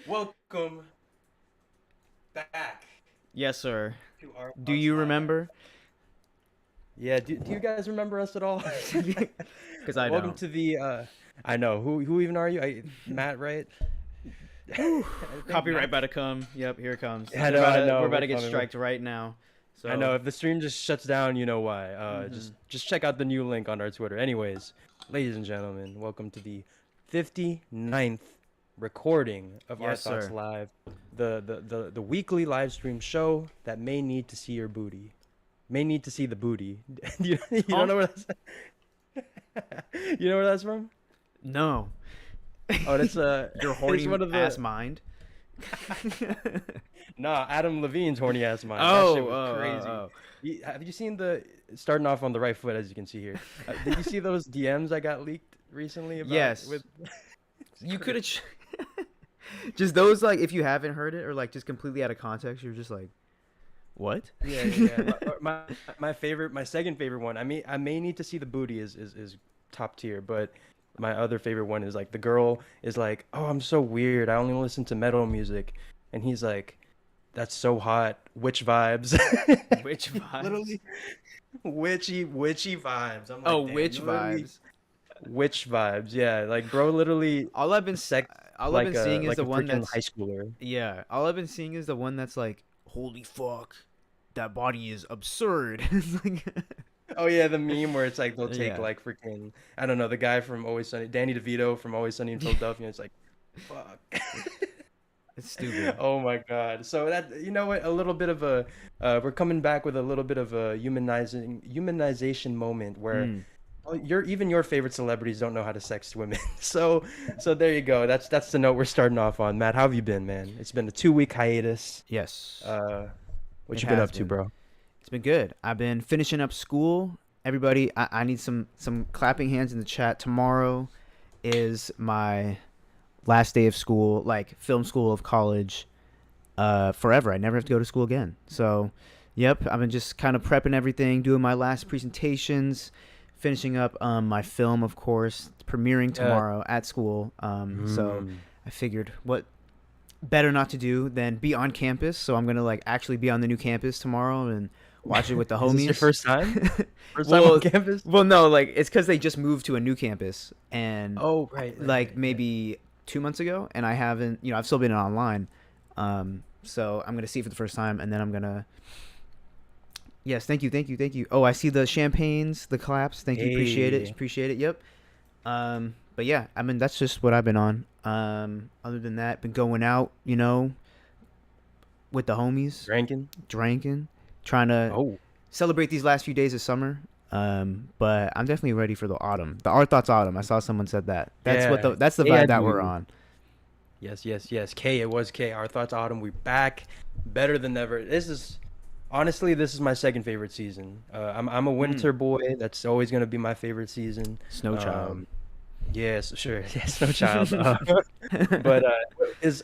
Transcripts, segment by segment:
Welcome back Yes, sir. to our Do you remember? Yeah, do you guys remember us at all? Because I Welcome don't. to the I know. Who even are you? Matt, right? Copyright Matt, about to come. Yep, here it comes. I know, I know. We're about to get coming. striked right now. So I know. If the stream just shuts down, you know why. mhm. Just check out the new link on our Twitter. Anyways, ladies and gentlemen, welcome to the 59th recording of Our Yes, Thoughts sir. Live, the weekly live stream show that may need to see your booty, may need to see the booty. You Huh? don't know where that's you know where that's from? No. Oh, that's Your it's horny one of the ass mind. nah, Adam Levine's horny ass mind. That Oh, shit was crazy. Have you seen the starting off on the right foot as you can see here? Did you see those DMs I got leaked recently about Yes. with You could have just those, like, if you haven't heard it or like just completely out of context, you're just like, what? yeah. My favorite, my second favorite one. I may need to see the booty is top tier, but my other favorite one is like the girl is like, "Oh, I'm so weird. I only listen to metal music." And he's like, "That's so hot. Witch vibes." Which vibes? Literally witchy vibes. I'm like, Oh, "Damn, which you literally vibes? witch vibes." Yeah, like bro literally All I've been sex all I've like been seeing is like the a one freaking that's high schooler. yeah. All I've been seeing is the one that's like, holy fuck, that body is absurd. It's like, Oh yeah, the meme where it's like they'll take yeah, like freaking I don't know, the guy from Always Sunny, Danny DeVito from Always Sunny in Philadelphia. It's like, fuck. it's stupid. Oh my God. So that you know what, a little bit of a we're coming back with a little bit of a humanization moment where Mm. your favorite celebrities don't know how to sex women. So there you go. That's the note we're starting off on. Matt, how have you been, man? It's been a 2 week hiatus. Yes, What it you been has up to, been. bro? It's been good. I've been finishing up school. Everybody, I need some clapping hands in the chat. Tomorrow is my last day of school, like film school of college, forever. I never have to go to school again. So, yep, I've been just kind of prepping everything, doing my last presentations, finishing up my film, of course, premiering Yeah. tomorrow at school. So I figured what better not to do than be on campus. So I'm gonna like actually be on the new campus tomorrow and watch it with the Is this your homies. first time? First time Well, on campus? well, no, like it's because they just moved to a new campus and Oh, right, like yeah. maybe 2 months ago, and I haven't, I've still been online. So I'm gonna see it for the first time, and then I'm gonna. Yes, thank you. Oh, I see the champagnes, the claps. Thank you, Hey. appreciate it. Yep. But yeah, I mean that's just what I've been on. Other than that, been going out, with the homies, Rankin? drinking, trying to Oh, celebrate these last few days of summer. But I'm definitely ready for the autumn. The Our Thoughts autumn. I saw someone said that. yeah. That's the Hey, I vibe that we're do. on. Yes. K, it was K. Our Thoughts Autumn. We back better than ever. This is my second favorite season. I'm a Mm. winter boy. That's always gonna be my favorite season. Snow child. Yes, sure. Yes, no child. But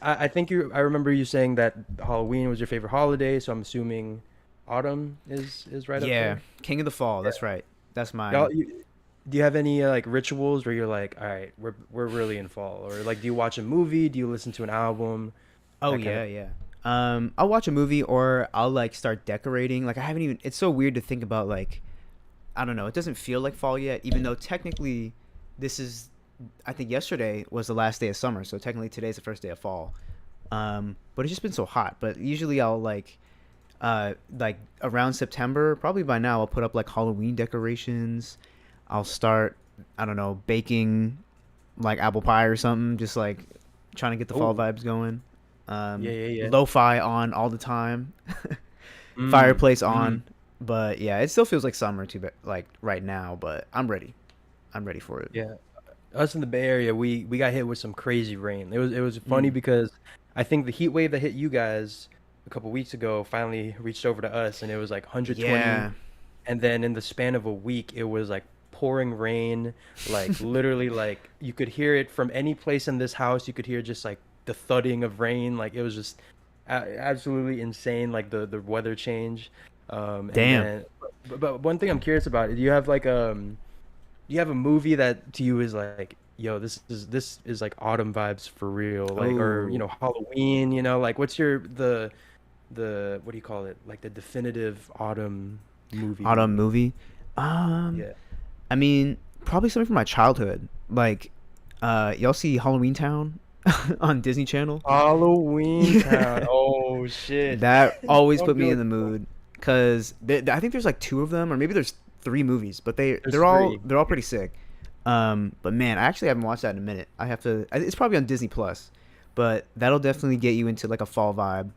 I think I remember you saying that Halloween was your favorite holiday, so I'm assuming autumn is right up Yeah, there. King of the Fall. Yeah. That's right. That's Y'all, mine. do you have any like rituals where you're like, all right, we're really in fall, or like, do you watch a movie? Do you listen to an album? Oh That kind yeah, of. yeah. I'll watch a movie or I'll like start decorating. Like I haven't even. It's so weird to think about. Like I don't know. It doesn't feel like fall yet, even though technically, this is. I think yesterday was the last day of summer, so technically today's the first day of fall. But it's just been so hot. But usually I'll like around September, probably by now I'll put up like Halloween decorations. I'll start, I don't know, baking like apple pie or something, just like trying to get the fall Oh, vibes going. yeah. Lo-fi on all the time, Mm, fireplace mm. on. But yeah, it still feels like summer to be like right now, but I'm ready. I'm ready for it. Yeah. Us in the Bay Area, we got hit with some crazy rain. It was funny Mm. because I think the heat wave that hit you guys a couple weeks ago finally reached over to us, and it was like 120, Yeah. and then in the span of a week, it was like pouring rain, like literally like you could hear it from any place in this house. You could hear just like the thudding of rain. Like it was just absolutely insane, like the weather change. And Damn. then, but one thing I'm curious about, do you have a movie that to you is like, yo, this is like autumn vibes for real, like, or Oh, Halloween, like what's the what do you call it, like the definitive autumn movie to autumn you? movie. Um, Yeah. I mean, probably something from my childhood. Like, y'all see Halloween Town? on Disney Channel. Halloween Town. Oh shit. That always So put me in good, the bro. mood because I think there's like two of them, or maybe there's three movies, but There's three. they're all pretty sick. But man, I actually haven't watched that in a minute. I have to. It's probably on Disney Plus, but that'll definitely get you into like a fall vibe.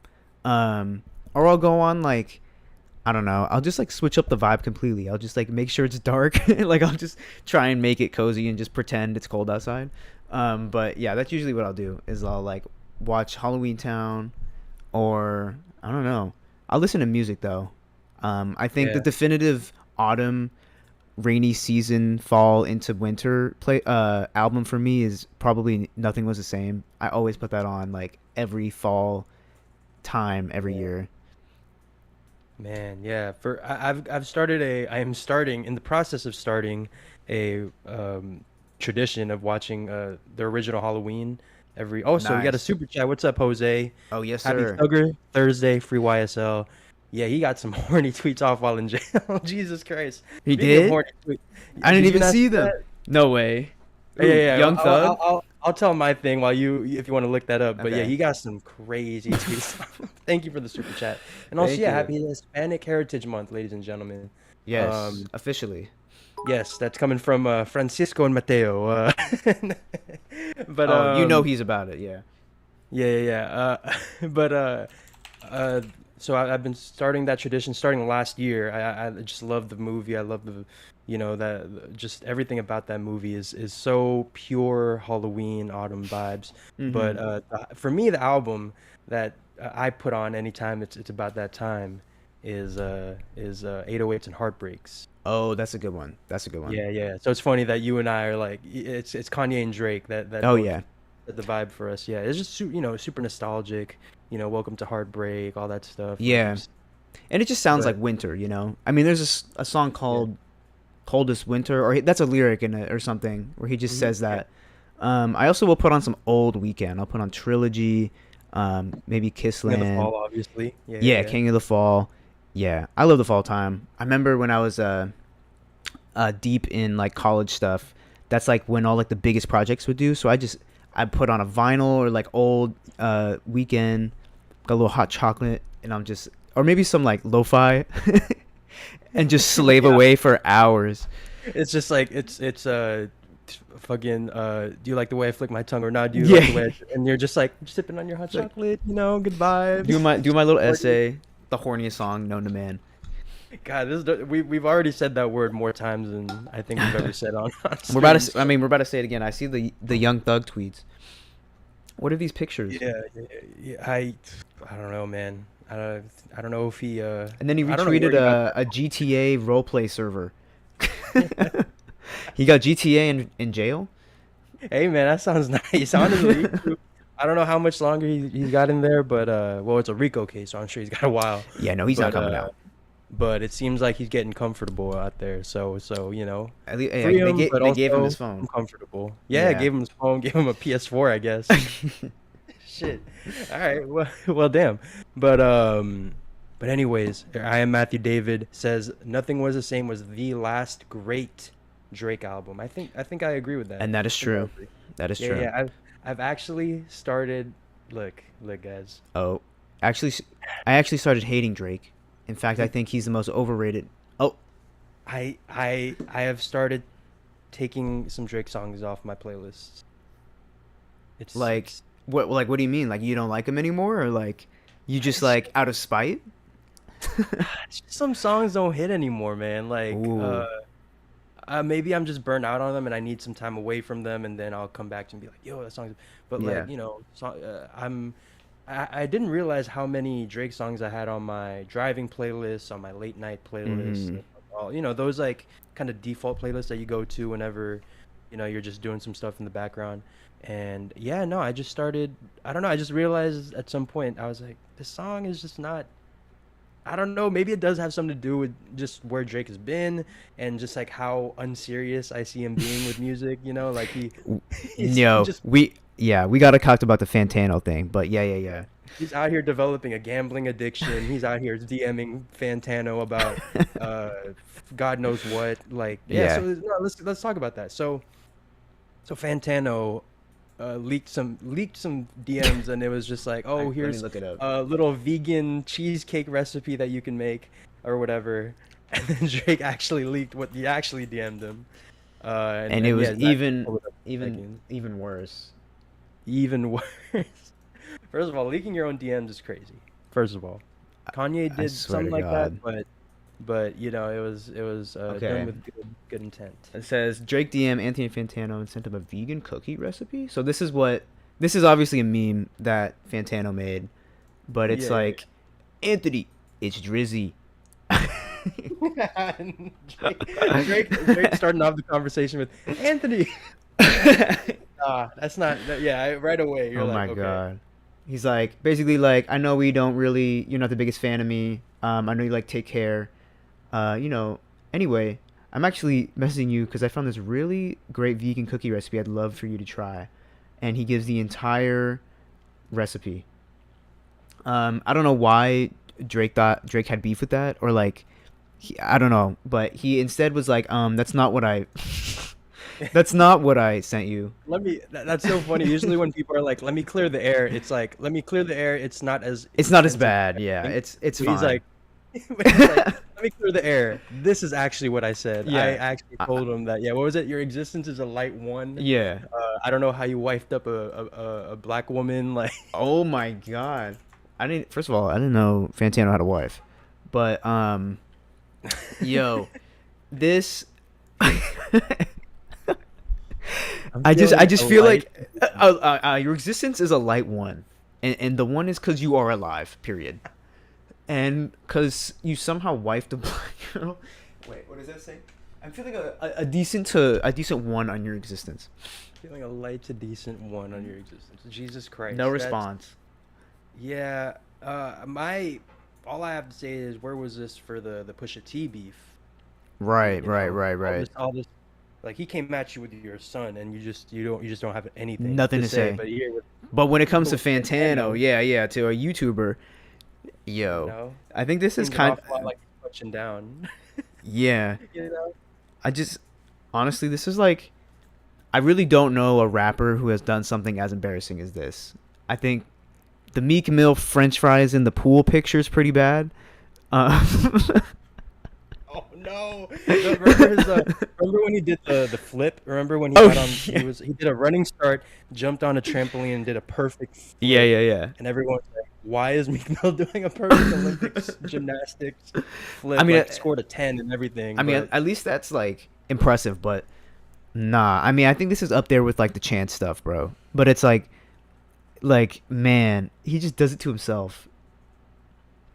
Or I'll go on like, I don't know. I'll just like switch up the vibe completely. I'll just like make sure it's dark. Like I'll just try and make it cozy and just pretend it's cold outside. But yeah, that's usually what I'll do. Is I'll like watch Halloween Town, or I don't know. I'll listen to music though. I think the Yeah. definitive autumn, rainy season, fall into winter play album for me is probably Nothing Was the Same. I always put that on like every fall time every Yeah. year. Man, yeah. I've started a I am starting in the process of starting a tradition of watching the original Halloween every. Oh, so we got a Nice. super chat. What's up, Jose? Oh yes, Happy sir. Thugger Thursday, free YSL. Yeah, he got some horny tweets off while in jail. Jesus Christ. He Speaking of did? horny tweets, I didn't did you even not see see them. that? No way. Yeah, Ooh, yeah. Young Thug? I'll tell my thing while if you want to look that up. But yeah, Okay. he got some crazy tweets. Thank you for the super chat. And also, Thank yeah, you. happy Hispanic Heritage Month, ladies and gentlemen. Yes, Um, officially. yes, that's coming from Francisco and Mateo. But Oh, you know he's about it, yeah. yeah, yeah, yeah. But uh, so I've been starting that tradition starting last year. I just love the movie. I love that just everything about that movie is so pure Halloween autumn vibes. But Mm-hmm. for me, the album that I put on anytime it's about that time is 808s and Heartbreaks. Oh, that's a good one. That's a good one. Yeah, yeah. So it's funny that you and I are like it's Kanye and Drake that Oh both yeah. set the vibe for us. Yeah, it's just super nostalgic. Welcome to Heartbreak, all that stuff. Like Yeah. And it just sounds like but winter, you know? I mean, there's a song yeah, called Coldest Winter, or that's a lyric in it or something, where he just says yeah. that. I also will put on some old Weekend. I'll put on Trilogy, maybe King of the Kissland. Fall, obviously. Yeah, yeah, Yeah, yeah. King of the Fall. Yeah, I love the fall time. I remember when I was deep in like college stuff. That's like when all like the biggest projects would do. So I put on a vinyl or like old Weekend, got a little hot chocolate, and I'm just, or maybe some like lo-fi, and just slave Yeah. away for hours. It's just like it's fucking do you like the way I flick my tongue or not? Do you like Yeah, the way and you're just like sipping on your hot like chocolate, good vibes. do my little Party. essay, the horniest song known to man. God, we've already said that word more times than I think we've ever said on We're about to. streams. I mean, we're about to say it again. I see the Young Thug tweets. What are these pictures? Yeah, yeah, yeah, I don't know, man. I don't know if he And then he I don't know where retweeted he got a GTA roleplay server. He got GTA in jail. that. Hey man, that sounds nice. Honestly, I don't know how much longer he's got in there, but well, it's a Rico case, so I'm sure he's got a while. Yeah, no, he's not But coming out. but it seems like he's getting comfortable out there. So At least free him, but they gave him his also phone. I'm comfortable. Yeah, Yeah. gave him his phone, gave him a PS4, I guess. Shit. All right. Well, damn. But anyways, I am Matthew David says Nothing Was the Same was the last great Drake album. I think I agree with that. And that is I think I true. agree. That is Yeah, true. yeah. I've actually started. Look, guys. Oh, actually, I actually started hating Drake. In fact, I think he's the most overrated. Oh, I have started taking some Drake songs off my playlists. It's like it's what? Like what do you mean? Like you don't like him anymore, or like you just like out of spite? it's just some songs don't hit anymore, man. Like Ooh, maybe I'm just burnt out on them and I need some time away from them and then I'll come back to and be like, yo, that song's. But yeah. like I didn't realize how many Drake songs I had on my driving playlist, on my late night playlist, Mm-hmm. all those like kind of default playlists that you go to whenever you're just doing some stuff in the background. And yeah, no, I just started. I don't know. I just realized at some point I was like, this song is just not. I don't know. Maybe it does have something to do with just where Drake has been and just like how unserious I see him being with music. Like he No, just we gotta talk about the Fantano thing, but yeah. he's out here developing a gambling addiction. He's out here DMing Fantano about uh God knows what. Like yeah. So Yeah. no, let's talk about that. So Fantano. leaked some DMs, and it was just like, oh, Let me here's look it up. a little vegan cheesecake recipe that you can make or whatever. And then Drake actually leaked what he actually DM'd him. And it was yeah, even worse. even worse. First of all, leaking your own DMs is crazy. First of all, Kanye I did swear something to like God. that, but it was Okay. done with good intent. It says Drake DM Anthony Fantano and sent him a vegan cookie recipe. So this is obviously a meme that Fantano made, but it's Yeah, yeah, like, Anthony, it's Drizzy. Drake starting off the conversation with Anthony. That's not. Yeah, right away you're Oh like, my okay. God. He's like, basically like, I know you're not the biggest fan of me. I know you like Take Care. Anyway, I'm actually messaging you because I found this really great vegan cookie recipe I'd love for you to try. And he gives the entire recipe. I don't know why Drake thought Drake had beef with that, or like, I don't know, but he instead was like, that's not what I, that's not what I sent you. That's so funny. Usually when people are like, "Let me clear the air," it's like, "Let me clear the air." It's not as It's not as intensive bad. as I Yeah, think. it's But fine. he's like, but he's like, "Let me clear the air." This is actually what I said. I Yeah. actually I- told him that. Yeah, what was it? Your existence is a light one. yeah. I don't know how you wifed up a black woman. Like, Oh my God. First of all, I didn't know Fantano had a wife. But yo, this I'm I feeling just a feel light. like your existence is a light one. And the one is cuz you are alive, period. And cuz you somehow wifed a black girl. Wait, what does that say? I'm feeling a decent one on your existence. Feeling a light to decent one on your existence. Jesus Christ. No That's- response. Yeah. All I have to say is, where was this for the Pusha T beef? Right, You right, know, right, right. all this, like, he came at you with your son, and you just don't have anything Nothing to say. But here, But when it comes to with Fantano, Fantano, to a YouTuber, you yo, know, I think this is seems an kind awful lot like he's punching down. yeah. You know. I just honestly, this is like, I really don't know a rapper who has done something as embarrassing as this. I think the Meek Mill French fries in the pool picture is pretty bad. Oh no! Remember when he did the flip? Remember when he Oh, got on? yeah. He did a running start, jumped on a trampoline, and did a perfect flip. Yeah. And everyone's like, "Why is Meek Mill doing a perfect Olympics gymnastics flip? I mean, like, scored a 10 and everything." I mean, but at least that's like impressive, but nah. I mean, I think this is up there with like the Chance stuff, bro. But it's like man, he just does it to himself.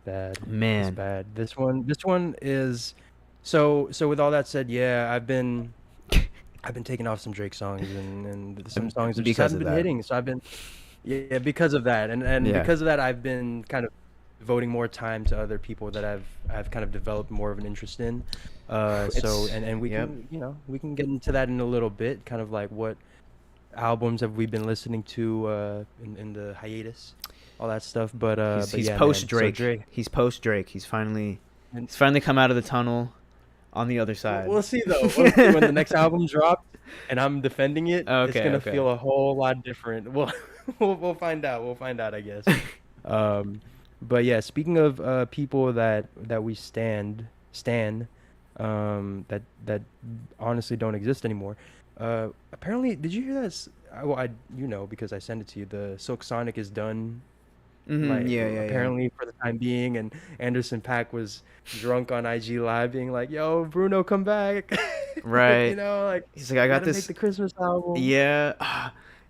bad. It's Man. bad. This one is. So with all that said, yeah, I've been taking off some Drake songs, and some songs that just Because haven't of been that. hitting. So I've been, yeah, because of that, and Yeah. because of that, I've been kind of devoting more time to other people that I've kind of developed more of an interest in. So It's- and we yep. can we can get into that in a little bit. Kind of like, what albums have we been listening to in the hiatus, all that stuff. But He's yeah, post man. Drake. So Drake. He's post Drake. He's finally And- come out of the tunnel on the other side. We'll see though. We'll see when the next album drops and I'm defending it. It's Okay, gonna okay. feel a whole lot different. We'll find out. We'll find out, I guess. But yeah, speaking of people that we stan, that honestly don't exist anymore. Apparently, did you hear that? Well, because I sent it to you. The Silk Sonic is done. Like, Yeah. apparently for the time being, and Anderson .Paak was drunk on IG Live being like, "Yo, Bruno, come back!" Right. Like, He's like, I got gotta this. make the Christmas album. Yeah.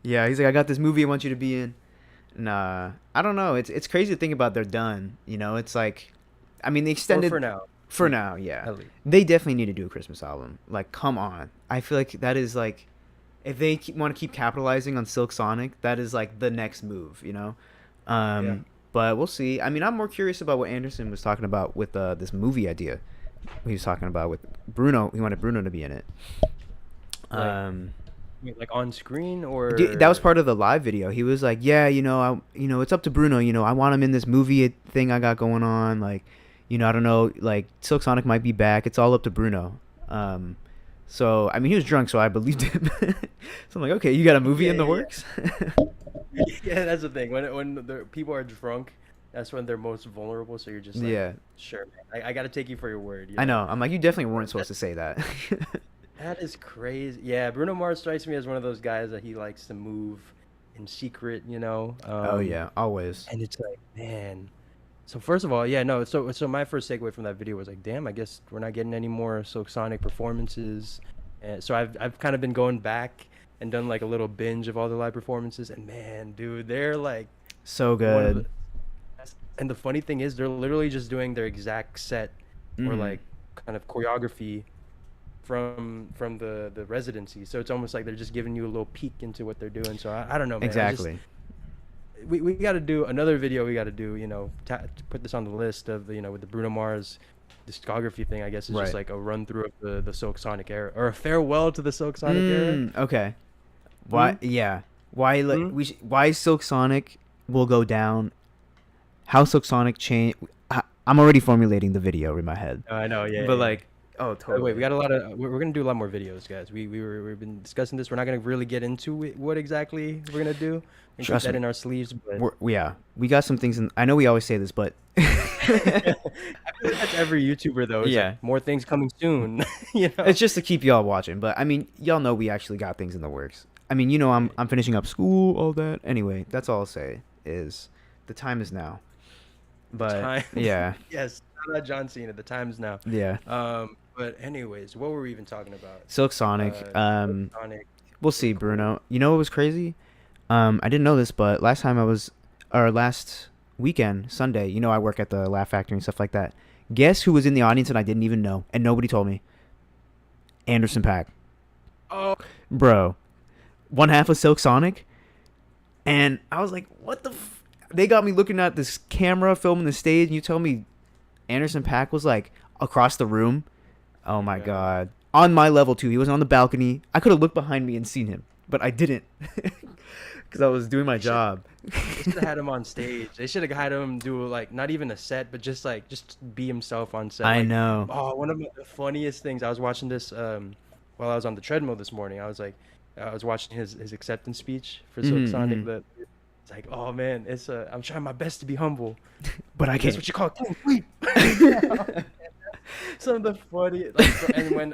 Yeah. He's like, I got this movie I want you to be in. Nah, I don't know. It's crazy to think about. They're done. It's like, I mean, the Or extended for now, for now. Yeah, at least. they definitely need to do a Christmas album. Like, come on. I feel like that is like, if they want to keep capitalizing on Silk Sonic, that is like the next move. Yeah. But we'll see. I mean, I'm more curious about what Anderson was talking about with this movie idea. He was talking about with Bruno. He wanted Bruno to be in it. Like on screen, or That was part of the live video. He was like, "Yeah, it's up to Bruno. I want him in this movie thing I got going on. Like, I don't know. Like, Silk Sonic might be back. It's all up to Bruno." So I mean, he was drunk, so I believed him. So I'm like, okay, you got a movie Yeah, in the yeah, works? yeah. Yeah, that's the thing. When the people are drunk, that's when they're most vulnerable. So you're just like, Yeah, sure, man. I got to take you for your word. I know. I'm like, you definitely weren't That, supposed to say that. that is crazy. Yeah, Bruno Mars strikes me as one of those guys that he likes to move in secret. Oh yeah, always. And it's like, man. So first of all, yeah, no. So my first takeaway from that video was like, damn, I guess we're not getting any more Silk Sonic performances. And so I've kind of been going back and done like a little binge of all the live performances, and man, dude, they're like So one of the good. best. And the funny thing is, they're literally just doing their exact set or Hmm. like kind of choreography from the residency. So it's almost like they're just giving you a little peek into what they're doing. So I don't know, man. Exactly. We got to do another video. We got to do, to put this on the list of the, with the Bruno Mars discography thing. I guess it's just Right. like a run through of the Silk Sonic era, or a farewell to the Silk Sonic era. Okay. Hmm? Why? Yeah. Why? Like Hmm? why Silk Sonic will go down? How Silk Sonic change? I'm already formulating the video in my head. I know, yeah, But yeah. like, oh, By the way, we totally. got a lot of. We're gonna do a lot more videos, guys. We've been discussing this. We're not gonna really get into what exactly we're gonna do and keep Trust that me. in our sleeves, but Yeah, we got some things in. I know we always say this, but I feel like that's every YouTuber though. It's like yeah, more things coming soon. You know? it's just to keep y'all watching. But I mean, y'all know we actually got things in the works. I mean, Yeah. I'm finishing up school, all that. Anyway, that's all I'll say is the time is now. The But time. yeah, Yes, shout out John Cena. The time's now. yeah. But anyways, what were we even talking about? Silk Sonic. Silk Sonic. We'll Okay, see, cool. Bruno. You know what was crazy? I didn't know this, but last weekend, Sunday, I work at the Laugh Factory and stuff like that. Guess who was in the audience and I didn't even know, and nobody told me? Anderson .Paak. Oh, Bro, one half of Silk Sonic, and I was like, what the they got me looking at this camera filming the stage, and you tell me Anderson .Paak was like across the room. Oh my God. god. On my level too. He was on the balcony. I could have looked behind me and seen him, but I didn't. Cuz I was doing my They should job. they should have had him on stage. They should have had him do like not even a set, but just be himself on set. I Like, know. oh, one of the funniest things. I was watching this while I was on the treadmill this morning. I was watching his acceptance speech for Silk Mhm. Sonic. Mhm. That it's like, oh man, I'm trying my best to be humble. But I That's can't. what you call clean sweep. Some of the funny like, and when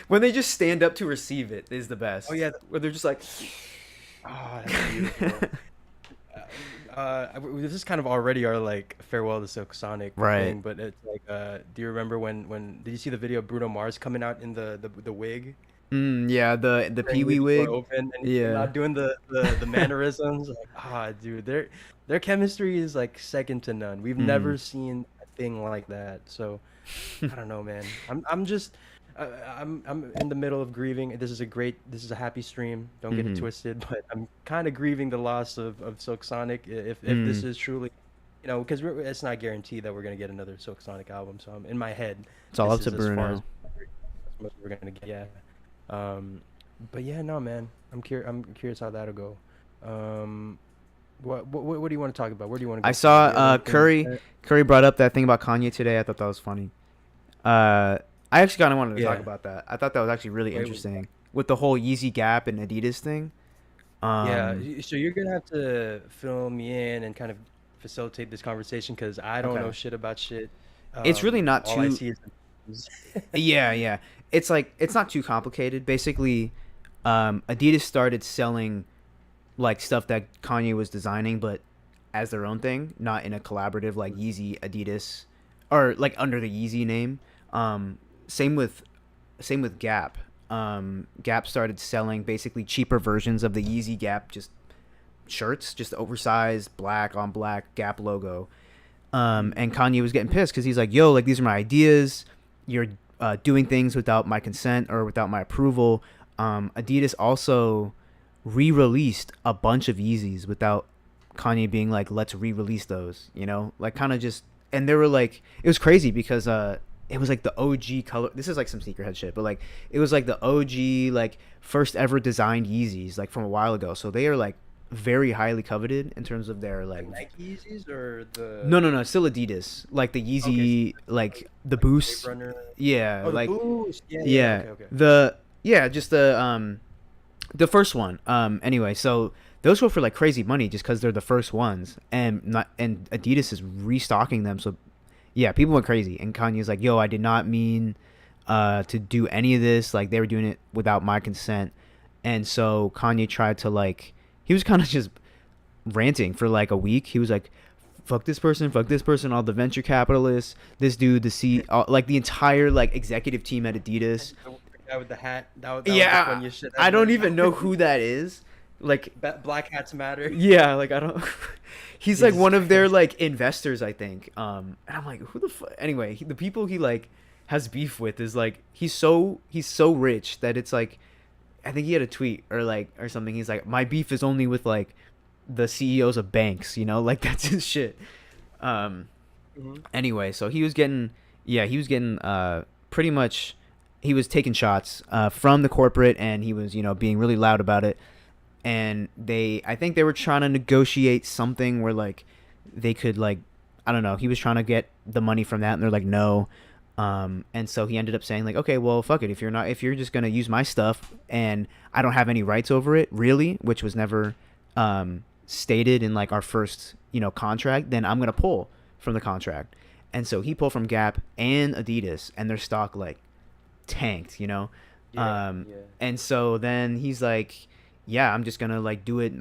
When they just stand up to receive it is the oh best. yeah, Where they're just like oh that's beautiful. This is kind of already our like farewell to Silk Sonic Right. thing, but it's like, do you remember when did you see the video of Bruno Mars coming out in the wig, Yeah, the and Pee-wee with the door wig. open and he's Yeah. not doing the mannerisms? Like, dude, their chemistry is like second to none. We've Mhm. never seen a thing like that. So I don't know, man. I'm just I'm in the middle of grieving. This is a happy stream. Don't get it Mhm. twisted, but I'm kind of grieving the loss of Silk Sonic. If this Mm. is truly, because it's not guaranteed that we're gonna get another Silk Sonic album. So in my head, It's all this up to is as far as Bruno. we're gonna get. Yeah. Um, but yeah, no, man. I'm curious how that'll go. Um, what do you want to talk about? Where do you want to I go from here? saw Do you have anything? Curry brought up that thing about Kanye today. I thought that was funny. I actually kind of wanted to talk Yeah. about that. I thought that was actually really Wait, interesting with the whole Yeezy Gap and Adidas thing. yeah, Um, so you're gonna have to fill me in and kind of facilitate this conversation because I don't know okay. shit about shit. It's really not All I too. see is the news. Yeah, yeah. It's like it's not too complicated. Basically, Adidas started selling like stuff that Kanye was designing, but as their own thing, not in a collaborative like Yeezy Adidas or like under the Yeezy name. Um, same with Gap. Gap started selling basically cheaper versions of the Yeezy Gap just shirts, just oversized black on black Gap logo. And Kanye was getting pissed because he's like, "Yo, like these are my ideas. You're doing things without my consent or without my approval." Adidas also re-released a bunch of Yeezys without Kanye being like, "Let's re-release those," like kind of just. And they were like, it was crazy because it was like the OG color. This is like some sneakerhead shit, but like it was like the OG like first ever designed Yeezys like from a while ago. So they are like very highly coveted in terms of their The like. Nike Yeezys or the No, still Adidas. Like the okay, so Yeezy, like the like the Wave Boost. Runner. Yeah, Oh, the like Boost. Yeah, yeah. yeah, Okay, okay. the Yeah, just the first one. Anyway, so those go for like crazy money just because they're the first ones, and Adidas is restocking them. So yeah, people went crazy, and Kanye's like, "Yo, I did not mean to do any of this. Like they were doing it without my consent." And so Kanye tried to like, he was kind of just ranting for like a week. He was like, fuck this person, all the venture capitalists, this dude, like the entire like executive team at Adidas. The guy with the hat. That was the Yeah, funniest shit I don't ever. even know who that is. Like, Black hats matter. yeah, like I don't. He's like Jesus one of their Christ. like investors, I think. And I'm like, who the fuck? Anyway, the people he like has beef with is like he's so rich that it's like, I think he had a tweet or something. He's like, my beef is only with like the CEOs of banks, like that's his shit. Anyway, so he was getting pretty much, he was taking shots from the corporate, and he was being really loud about it. And I think they were trying to negotiate something where like they could like, I don't know, he was trying to get the money from that, and they're like no. And so he ended up saying like, okay, well, fuck it, if you're just gonna use my stuff and I don't have any rights over it really, which was never stated in like our first contract, then I'm gonna pull from the contract. And so he pulled from Gap and Adidas, and their stock like tanked. Yeah. And so then he's like, yeah, I'm just gonna like do it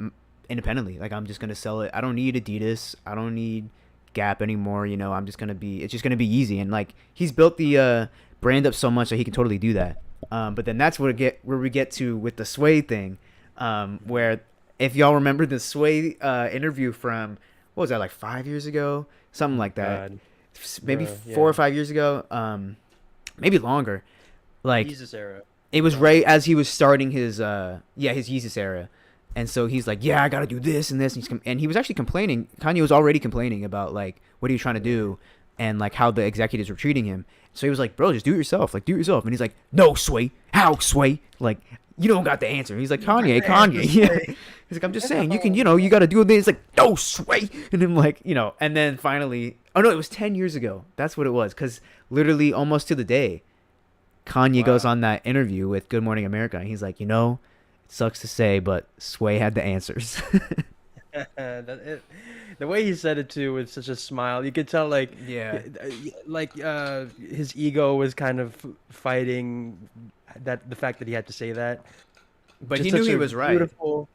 independently, like I'm just gonna sell it. I don't need Adidas, I don't need Gap anymore. It's just gonna be easy. And like he's built the brand up so much that he can totally do that. But then that's where we get to with the Sway thing, where if y'all remember the Sway interview from, what was that, like 5 years ago, something like that. God. Maybe Yeah. 4 or 5 years ago, maybe longer. Like Jesus era. it was right as he was starting his Yeezus era. And so he's like, yeah, I gotta do this and this, and he was actually complaining. Kanye was already complaining about like what he was trying to do, and like how the executives were treating him. So he was like, bro, just do it yourself, like do it yourself. And he's like, no, Sway, how, Sway? Like you don't got the answer. He's like, Kanye, yeah. He's like, I'm just saying, you can, you gotta do it. It's like, no, Sway. And then like, and then finally, oh no, it was 10 years ago. That's what it was, because literally almost to the day, Kanye goes on that interview with Good Morning America, and he's like, it sucks to say, but Sway had the answers. The way he said it too, with such a smile, you could tell like his ego was kind of fighting the fact that he had to say that. But Just he knew such he a was right. beautiful,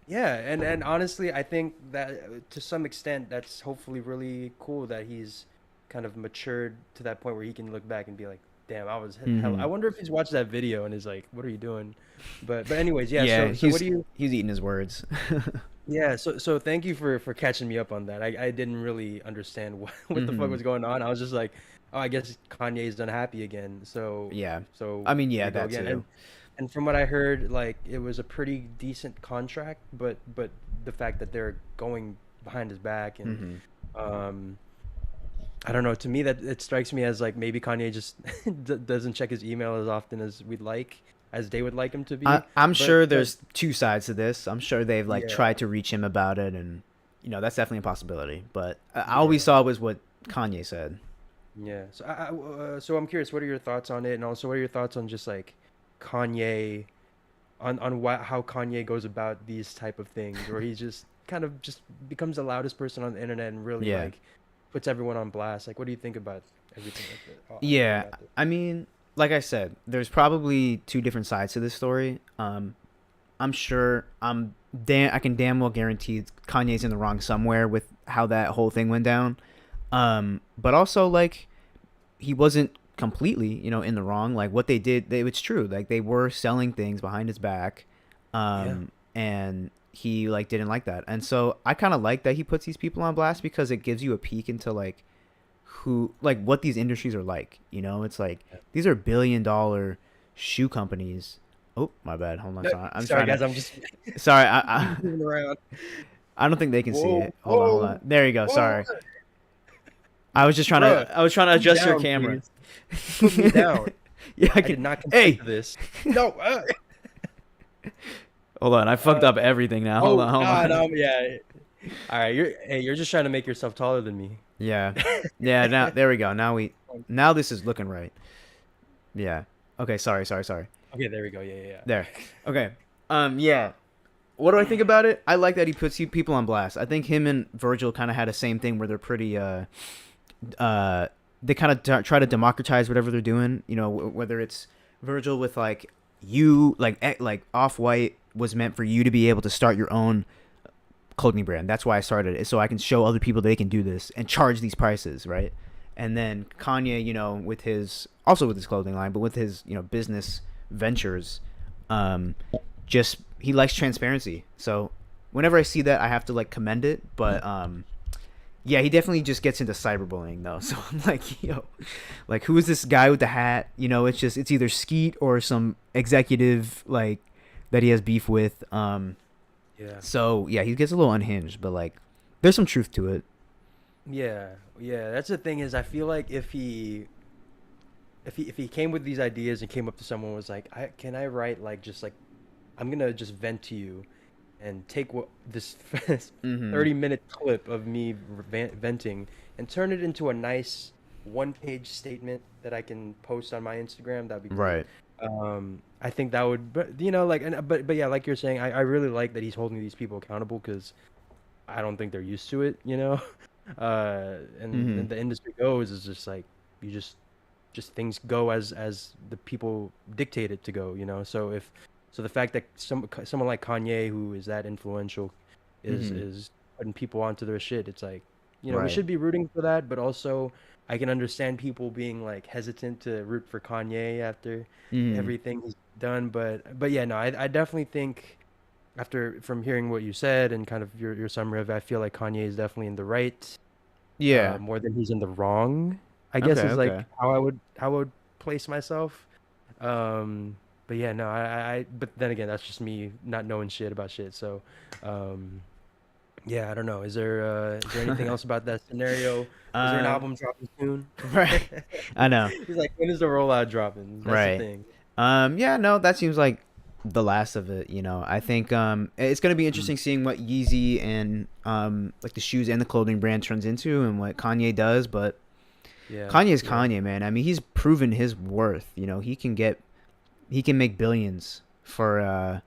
yeah, and honestly, I think that to some extent, that's hopefully really cool that he's kind of matured to that point where he can look back and be like, "Damn, I was hell." I wonder if he's watched that video and is like, "What are you doing?" But anyways, yeah. Yeah, So what do you? he's eating his words. Yeah. So thank you for catching me up on that. I didn't really understand what the fuck was going on. I was just like, oh, I guess Kanye's unhappy again. So Yeah. So I mean, yeah, we go that again. too. And from what I heard, like it was a pretty decent contract, but the fact that they're going behind his back and I don't know. To me, that it strikes me as like maybe Kanye just doesn't check his email as often as as they would like him to be. I'm sure there's two sides to this. I'm sure they've like Yeah. tried to reach him about it, and that's definitely a possibility. But all we saw was what Kanye said. Yeah. So I'm curious. What are your thoughts on it, and also what are your thoughts on just like Kanye, on how Kanye goes about these type of things, where he just kind of just becomes the loudest person on the internet and really Yeah. like puts everyone on blast. Like, what do you think about everything like that? Yeah, About this? I mean, like I said, there's probably two different sides to this story. I'm sure I can damn well guarantee Kanye's in the wrong somewhere with how that whole thing went down. But also like he wasn't completely, in the wrong. Like what they did, it's true. Like they were selling things behind his back, and he like didn't like that. And so I kind of like that he puts these people on blast, because it gives you a peek into like what these industries are like. It's like these are $1 billion shoe companies. Oh, my bad. Hold on. Sorry, guys. I'm just Sorry. I moving around. I don't think they can see Whoa, it. Hold on. There you go. whoa. Sorry. I was just trying to. I was trying to adjust your Down, camera. Put me down. Yeah, I did not consent Hey, to this. No. hold on. I fucked up everything now. Hold on. No, yeah. All right, you're just trying to make yourself taller than me. Yeah. Yeah. Now there we go. Now this is looking right. Yeah. Okay. Sorry. Okay, there we go. Yeah, yeah, There. Okay. Yeah. What do I think about it? I like that he puts people on blast. I think him and Virgil kind of had the same thing where they're pretty uh they kind of try to democratize whatever they're doing. You know, whether it's Virgil with like you like Off White was meant for you to be able to start your own clothing brand. That's why I started it, so I can show other people they can do this and charge these prices, right? And then Kanye, you know, with his also with his clothing line, but with his, you know, business ventures, um, just he likes transparency. So whenever I see that, I have to like commend it. But yeah, he definitely just gets into cyberbullying though. So I'm like, yo, like who is this guy with the hat? You know, it's either Skeet or some executive like that he has beef with. yeah, So yeah, he gets a little unhinged, but like there's some truth to it. yeah, yeah. That's the thing is, I feel like if he came with these ideas and came up to someone and was like, can I write like just like I'm gonna just vent to you and take what this Mm-hmm. 30-minute clip of me venting and turn it into a nice one-page statement that I can post on my Instagram. That'd be great. Right. I think that would, but like, but yeah, like you're saying, I really like that he's holding these people accountable because I don't think they're used to it. And Mm-hmm. the industry goes is just like you just things go as the people dictate it to go. So the fact that someone like Kanye, who is that influential, is Mm-hmm. is putting people onto their shit, it's like, we Right. should be rooting for that, but also I can understand people being like hesitant to root for Kanye after Mm-hmm. everything he's done. But yeah, no, I definitely think after from hearing what you said and kind of your summary of it, I feel like Kanye is definitely in the right, Yeah. more than he's in the wrong, I guess Okay. is like Okay. how I would place myself. But yeah, no, but then again, that's just me not knowing shit about shit. So, um, yeah, I don't know. Is there anything else about that scenario? Is there an um. album dropping soon? Right. I know. He's like, when is the rollout dropping? That's the Right. thing. Yeah, no, that seems like the last of it, you know. I think it's gonna be Mm. interesting seeing what Yeezy and like the shoes and the clothing brand turns into and what Kanye does, but Yeah, Kanye's yeah, Kanye, man. I mean, he's proven his worth. You know, he can make billions for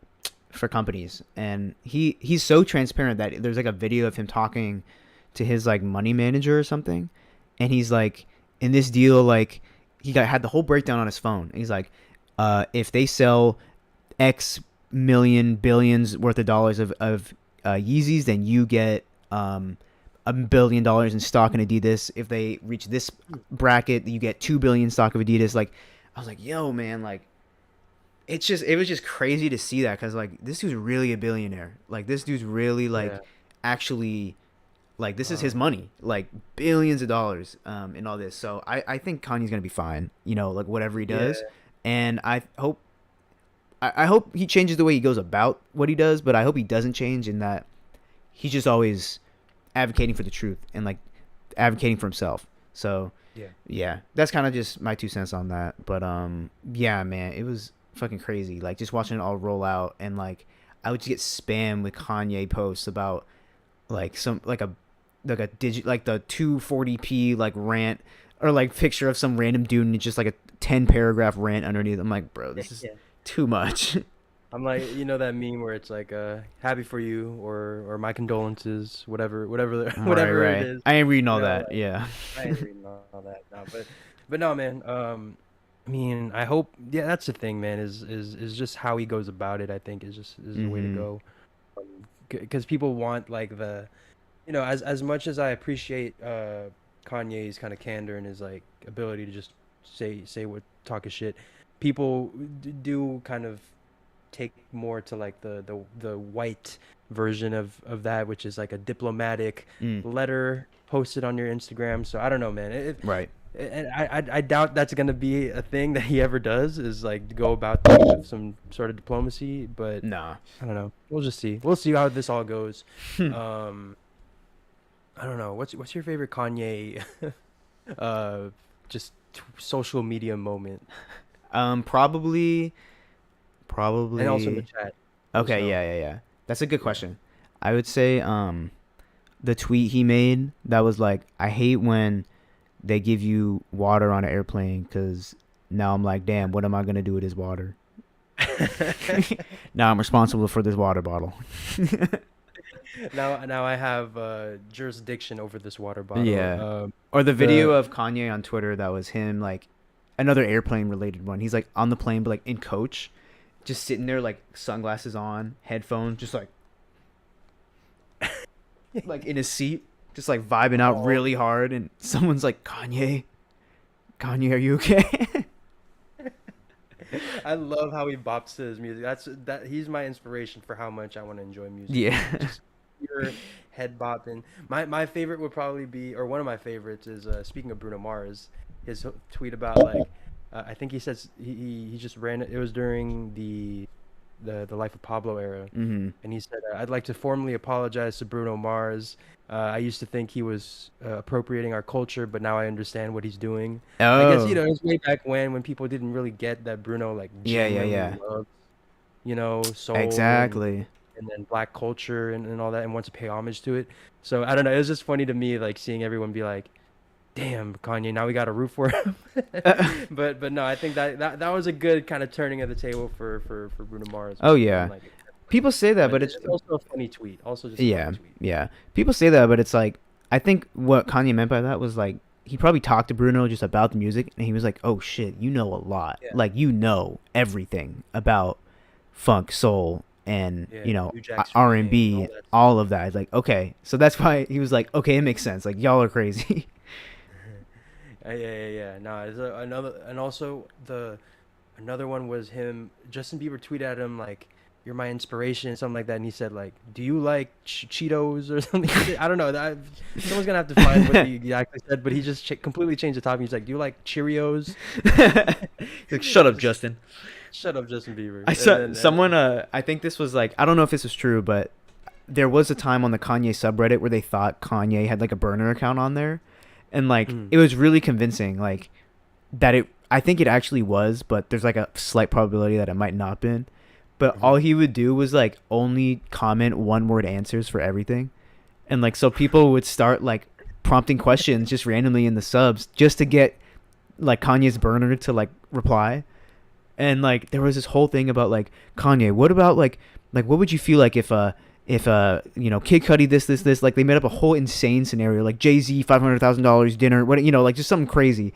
companies, and he's so transparent that there's like a video of him talking to his like money manager or something, and he's like, in this deal, like had the whole breakdown on his phone. And he's like, if they sell X million billions worth of dollars of Yeezys, then you get $1 billion in stock in Adidas. If they reach this bracket, you get 2 billion stock of Adidas. Like, I was like, yo, man, like it was just crazy to see that because like this dude's really a billionaire. Like this dude's really like yeah. actually like this is his Wow. money, like billions of dollars in all this. So I think Kanye's gonna be fine, you know, like whatever he Yeah, does. And I hope he changes the way he goes about what he does, but I hope he doesn't change in that he's just always advocating for the truth and like advocating for himself. So yeah, yeah, that's kind of just my 2 cents on that. But yeah, man, it was fucking crazy. Like just watching it all roll out, and like I would just get spam with Kanye posts about like some like a digit like the 240p like rant or like picture of some random dude and it's just like a 10 paragraph rant underneath. I'm like, bro, this is yeah. too much. I'm like, that meme where it's like, happy for you or my condolences, whatever, Right, whatever it right. is. I ain't reading all Like that. Yeah. I ain't reading all that now, but no, man. I mean, I hope. Yeah, that's the thing, man. Is just how he goes about it. I think is the way to Mhm. go. Because people want like as much as I appreciate Kanye's kind of candor and his like ability to just say what talk of shit, people do kind of take more to like the white version of that, which is like a diplomatic Mm. letter posted on your Instagram. So I don't know, man. Right. And I doubt that's gonna be a thing that he ever does, is like go about things with some sort of diplomacy. But Nah. I don't know. We'll just see. We'll see how this all goes. Um, I don't know. What's your favorite Kanye, uh, just social media moment? Probably And also in the probably chat. Let us okay, know. yeah, yeah, yeah. That's a good Yeah. question. I would say the tweet he made that was like, I hate when they give you water on an airplane because now I'm like, damn, what am I gonna do with this water? Now I'm responsible for this water bottle. Now I have jurisdiction over this water bottle. Yeah. Or the video of Kanye on Twitter that was him, like, another airplane related one. He's like on the plane, but like in coach, just sitting there, like sunglasses on, headphones, just like in his seat, just like vibing out really hard. And someone's like, Kanye, are you okay? I love how he bops to his music. He's my inspiration for how much I want to enjoy music. Yeah. Just pure head bopping. My favorite would probably be, or one of my favorites is speaking of Bruno Mars, his tweet about like I think he says he just ran it. It was during the Life of Pablo era, Mm-hmm. and he said, "I'd like to formally apologize to Bruno Mars. I used to think he was appropriating our culture, but now I understand what he's doing. I guess Oh. it was way back when people didn't really get that Bruno like Yeah, genuinely loved, soul Exactly. and then black culture and all that, and wants to pay homage to it. So I don't know. It was just funny to me, like seeing everyone be like, "Damn, Kanye, now we got a root for him." But no, I think that was a good kind of turning of the table for Bruno Mars. Oh yeah. Like, People say that, but it's also a funny tweet. Also just a yeah, funny tweet. yeah. People say that, but it's like I think what Kanye meant by that was like he probably talked to Bruno just about the music, and he was like, "Oh shit, you know a lot. Yeah. Like you know everything about funk, soul, and Yeah, New Jack R&B, Swing, all that all of that." Like, okay, so that's why he was like, "Okay, it makes sense. Like y'all are crazy." Yeah. No, it's another, and also another one was him. Justin Bieber tweeted at him like, "You're my inspiration," something like that, and he said like, "Do you like Cheetos or something?" I don't know. Someone's gonna have to find what he exactly said, but he just completely changed the topic. He's like, "Do you like Cheerios?" He's like, "Shut up, Justin." Shut up, Justin Bieber. I saw someone. I think this was like I don't know if this is true, but there was a time on the Kanye subreddit where they thought Kanye had like a burner account on there, and like it was really convincing, like that it. I think it actually was, but there's like a slight probability that it might not been. But all he would do was like only comment one word answers for everything, and like so people would start like prompting questions just randomly in the subs just to get like Kanye's burner to like reply. And like there was this whole thing about like Kanye, what about like what would you feel like if Kid Cudi this like they made up a whole insane scenario like Jay-Z $500,000 dinner, what like just something crazy,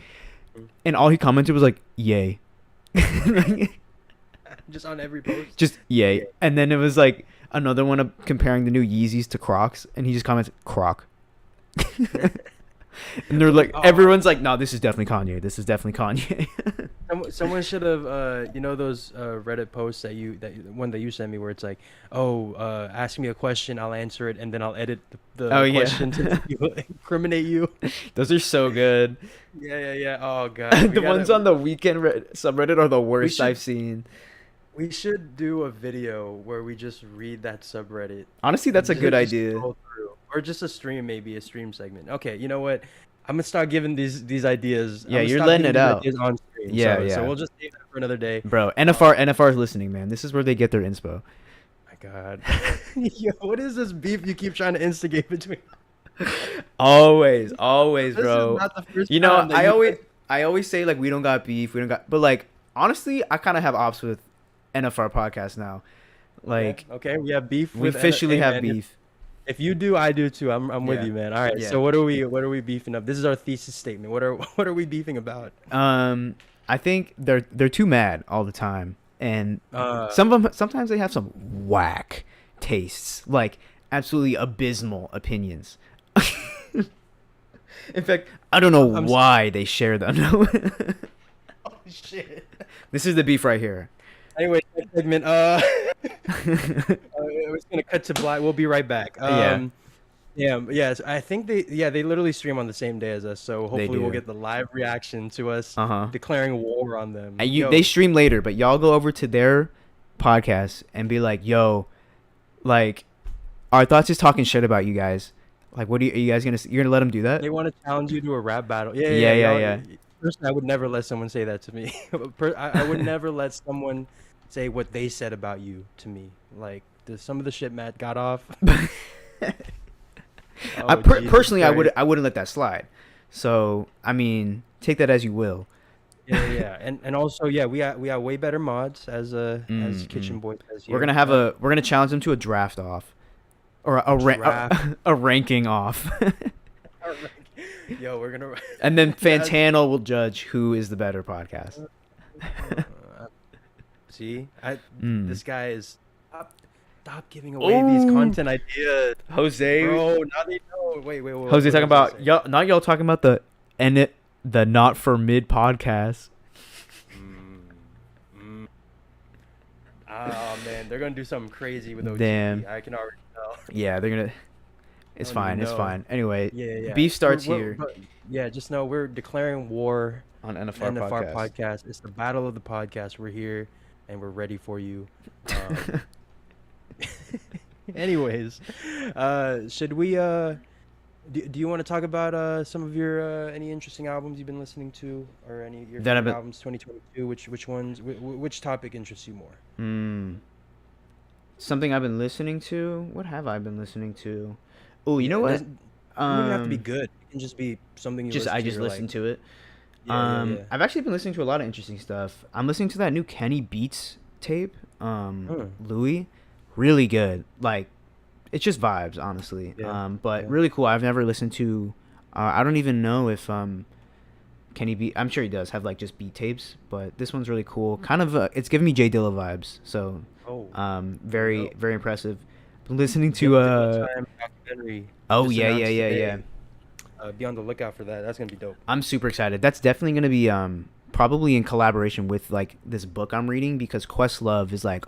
and all he commented was like yay. Just on every post. Just yay. And then it was like another one of comparing the new Yeezys to Crocs, and he just comments Croc. And they're like, everyone's like, no, this is definitely Kanye. This is definitely Kanye. Someone should have, those Reddit posts that one that you sent me where it's like, ask me a question, I'll answer it, and then I'll edit the question to incriminate you. Those are so good. Yeah. Oh god. The ones on the Weekend subreddit are the worst I've seen. We should do a video where we just read that subreddit. Honestly, that's a good idea. Or just a stream segment. Okay, you know what? I'm gonna start giving these ideas. Yeah, you're letting it out. On stream. Yeah. So we'll just save that for another day. Bro, NFR is listening, man. This is where they get their inspo. My God. Yo, what is this beef you keep trying to instigate between? Always, bro. This is not the first you know, time that I always say like we don't got beef, but like honestly, I kind of have ops with NFR podcast now. Like, okay, we have beef. We officially have beef. If you do, I do too. I'm with you, man. All right. Yeah. So what are we beefing up? This is our thesis statement. What are we beefing about? I think they're too mad all the time, and some of them sometimes they have some whack tastes, like absolutely abysmal opinions. In fact, I don't know why they share them. Oh shit! This is the beef right here. Anyway, next segment. We're just gonna cut to black. We'll be right back. Yes. I think they literally stream on the same day as us. So hopefully we'll get the live reaction to us declaring war on them. They stream later, but y'all go over to their podcast and be like, "Yo, like, Our Thoughts is talking shit about you guys. Like, what are you guys you're gonna let them do that? They want to challenge you to a rap battle. Yeah. Personally, I would never let someone say that to me. I would never let someone say what they said about you to me. Like some of the shit Matt got off. Personally, I wouldn't let that slide. So I mean, take that as you will. Yeah. And also, yeah, we got way better mods as Mm. Kitchen Boy says We're here. gonna have we're gonna challenge them to a draft off, or Draft. a ranking off, Yo, we're gonna. and then That's, Fantano will judge who is the better podcast. see, Mm. this guy is. Stop giving away these content ideas, Jose. bro. Now they know. Wait. Jose talking about y'all. Not y'all talking about the not for mid podcast. Oh man, they're gonna do something crazy with OTP. Damn. I can already tell. Yeah, they're gonna. It's I don't fine. even It's know. fine. Anyway, Yeah. beef starts We're- here but, yeah, just know we're declaring war on on NFR NFR podcast. podcast. It's the battle of the podcast. We're here and we're ready for you. Um, anyways, should we? Do you want to talk about some of your any interesting albums you've been listening to, or any of your That I've favorite been- albums 2022? Which ones? Which topic interests you more? Something I've been listening to. What have I been listening to? Oh, you know It what? doesn't have to be good. It can just be something you I listen to. just you're listened like, to it. Yeah. I've actually been listening to a lot of interesting stuff. I'm listening to that new Kenny Beats tape. Louis, really good. Like, it's just vibes, honestly. Yeah, But yeah. really cool. I've never listened to. I don't even know if Kenny Beat. I'm sure he does have like just beat tapes, but this one's really cool. Kind of. It's giving me Jay Dilla vibes. So. Very dope. very impressive. Been listening to Time documentary. Oh just yeah. announced today. Yeah. Be on the lookout for that. That's gonna be dope. I'm super excited. That's definitely gonna be probably in collaboration with like this book I'm reading, because Questlove is like,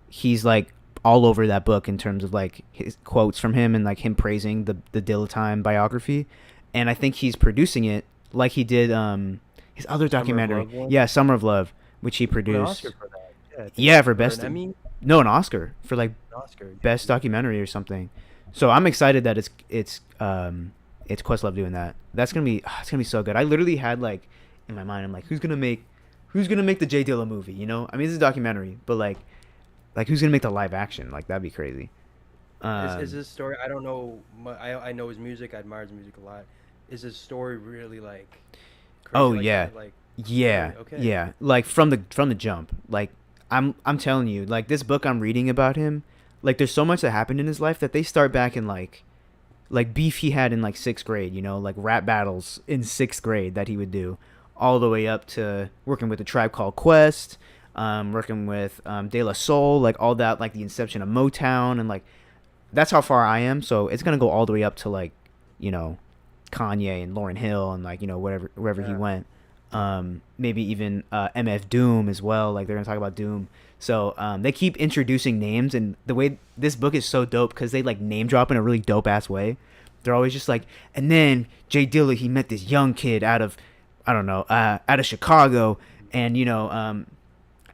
he's like all over that book in terms of like his quotes from him and like him praising the Dilla Time biography, and I think he's producing it like he did his other documentary. Love one? Yeah, Summer of Love, which he Won an produced. Oscar for that. Yeah, I think Yeah, for an best. Emmy, No, an Oscar for like an Oscar. best documentary or something. So I'm excited that it's Questlove doing that. That's gonna be it's gonna be so good. I literally had like in my mind, I'm like, who's gonna make the Jay Dilla movie? You know, I mean, it's a documentary, but like who's gonna make the live action? Like, that'd be crazy. Is this story? I don't know. I know his music. I admire his music a lot. Is his story really like? Crazy Oh, like yeah. that? Like, Yeah, okay. yeah. Like from the jump. Like I'm telling you, like this book I'm reading about him, like there's so much that happened in his life that they start back in like beef he had in like 6th grade, you know, like rap battles in 6th grade that he would do, all the way up to working with a Tribe Called Quest, working with De La Soul, like all that, like the inception of Motown, and like that's how far I am. So it's gonna go all the way up to like, you know, Kanye and Lauryn Hill and like, you know, wherever he Yeah. went. Maybe even MF Doom as well. Like they're gonna talk about Doom. So they keep introducing names, and the way this book is so dope because they like name drop in a really dope ass way. They're always just like, and then Jay Dilla, he met this young kid out of, I don't know, out of Chicago, and you know,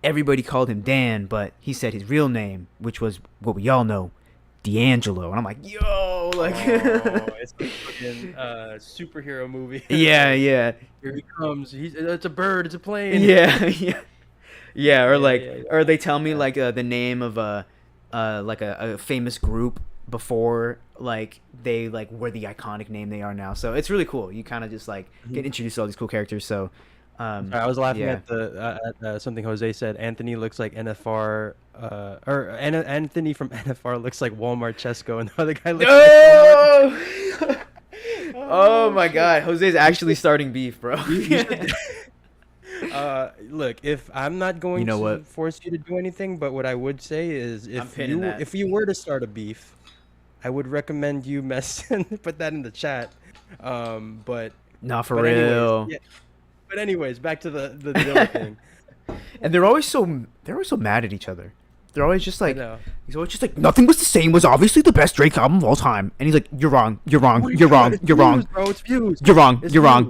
everybody called him Dan, but he said his real name, which was what we all know, D'Angelo. And I'm like, yo, like, it's like fucking superhero movie. yeah. Here he comes. It's a bird. It's a plane. Yeah, or like, yeah. or they tell me like the name of a famous group before like they like were the iconic name they are now. So it's really cool. You kind of just like get introduced to all these cool characters. So I was laughing yeah. at something Jose said. Anthony looks like NFR, or Anthony from NFR looks like Walmart Cesco, and the other guy looks like No! Oh my God, Jose's actually starting beef, bro. Look, if I'm not going You know to what? force you to do anything, but what I would say is pinning that. if you were to start a beef, I would recommend you put that in the chat. But Nah, for but real. anyways, yeah. But anyways, back to the Dilla thing. And they're always so mad at each other. They're always just like, I know. he's always just like, Nothing Was the Same was obviously the best Drake album of all time. And he's like, you're wrong, you're wrong, you're wrong, you're wrong, Views, bro. It's views. you're wrong, It's you're wrong.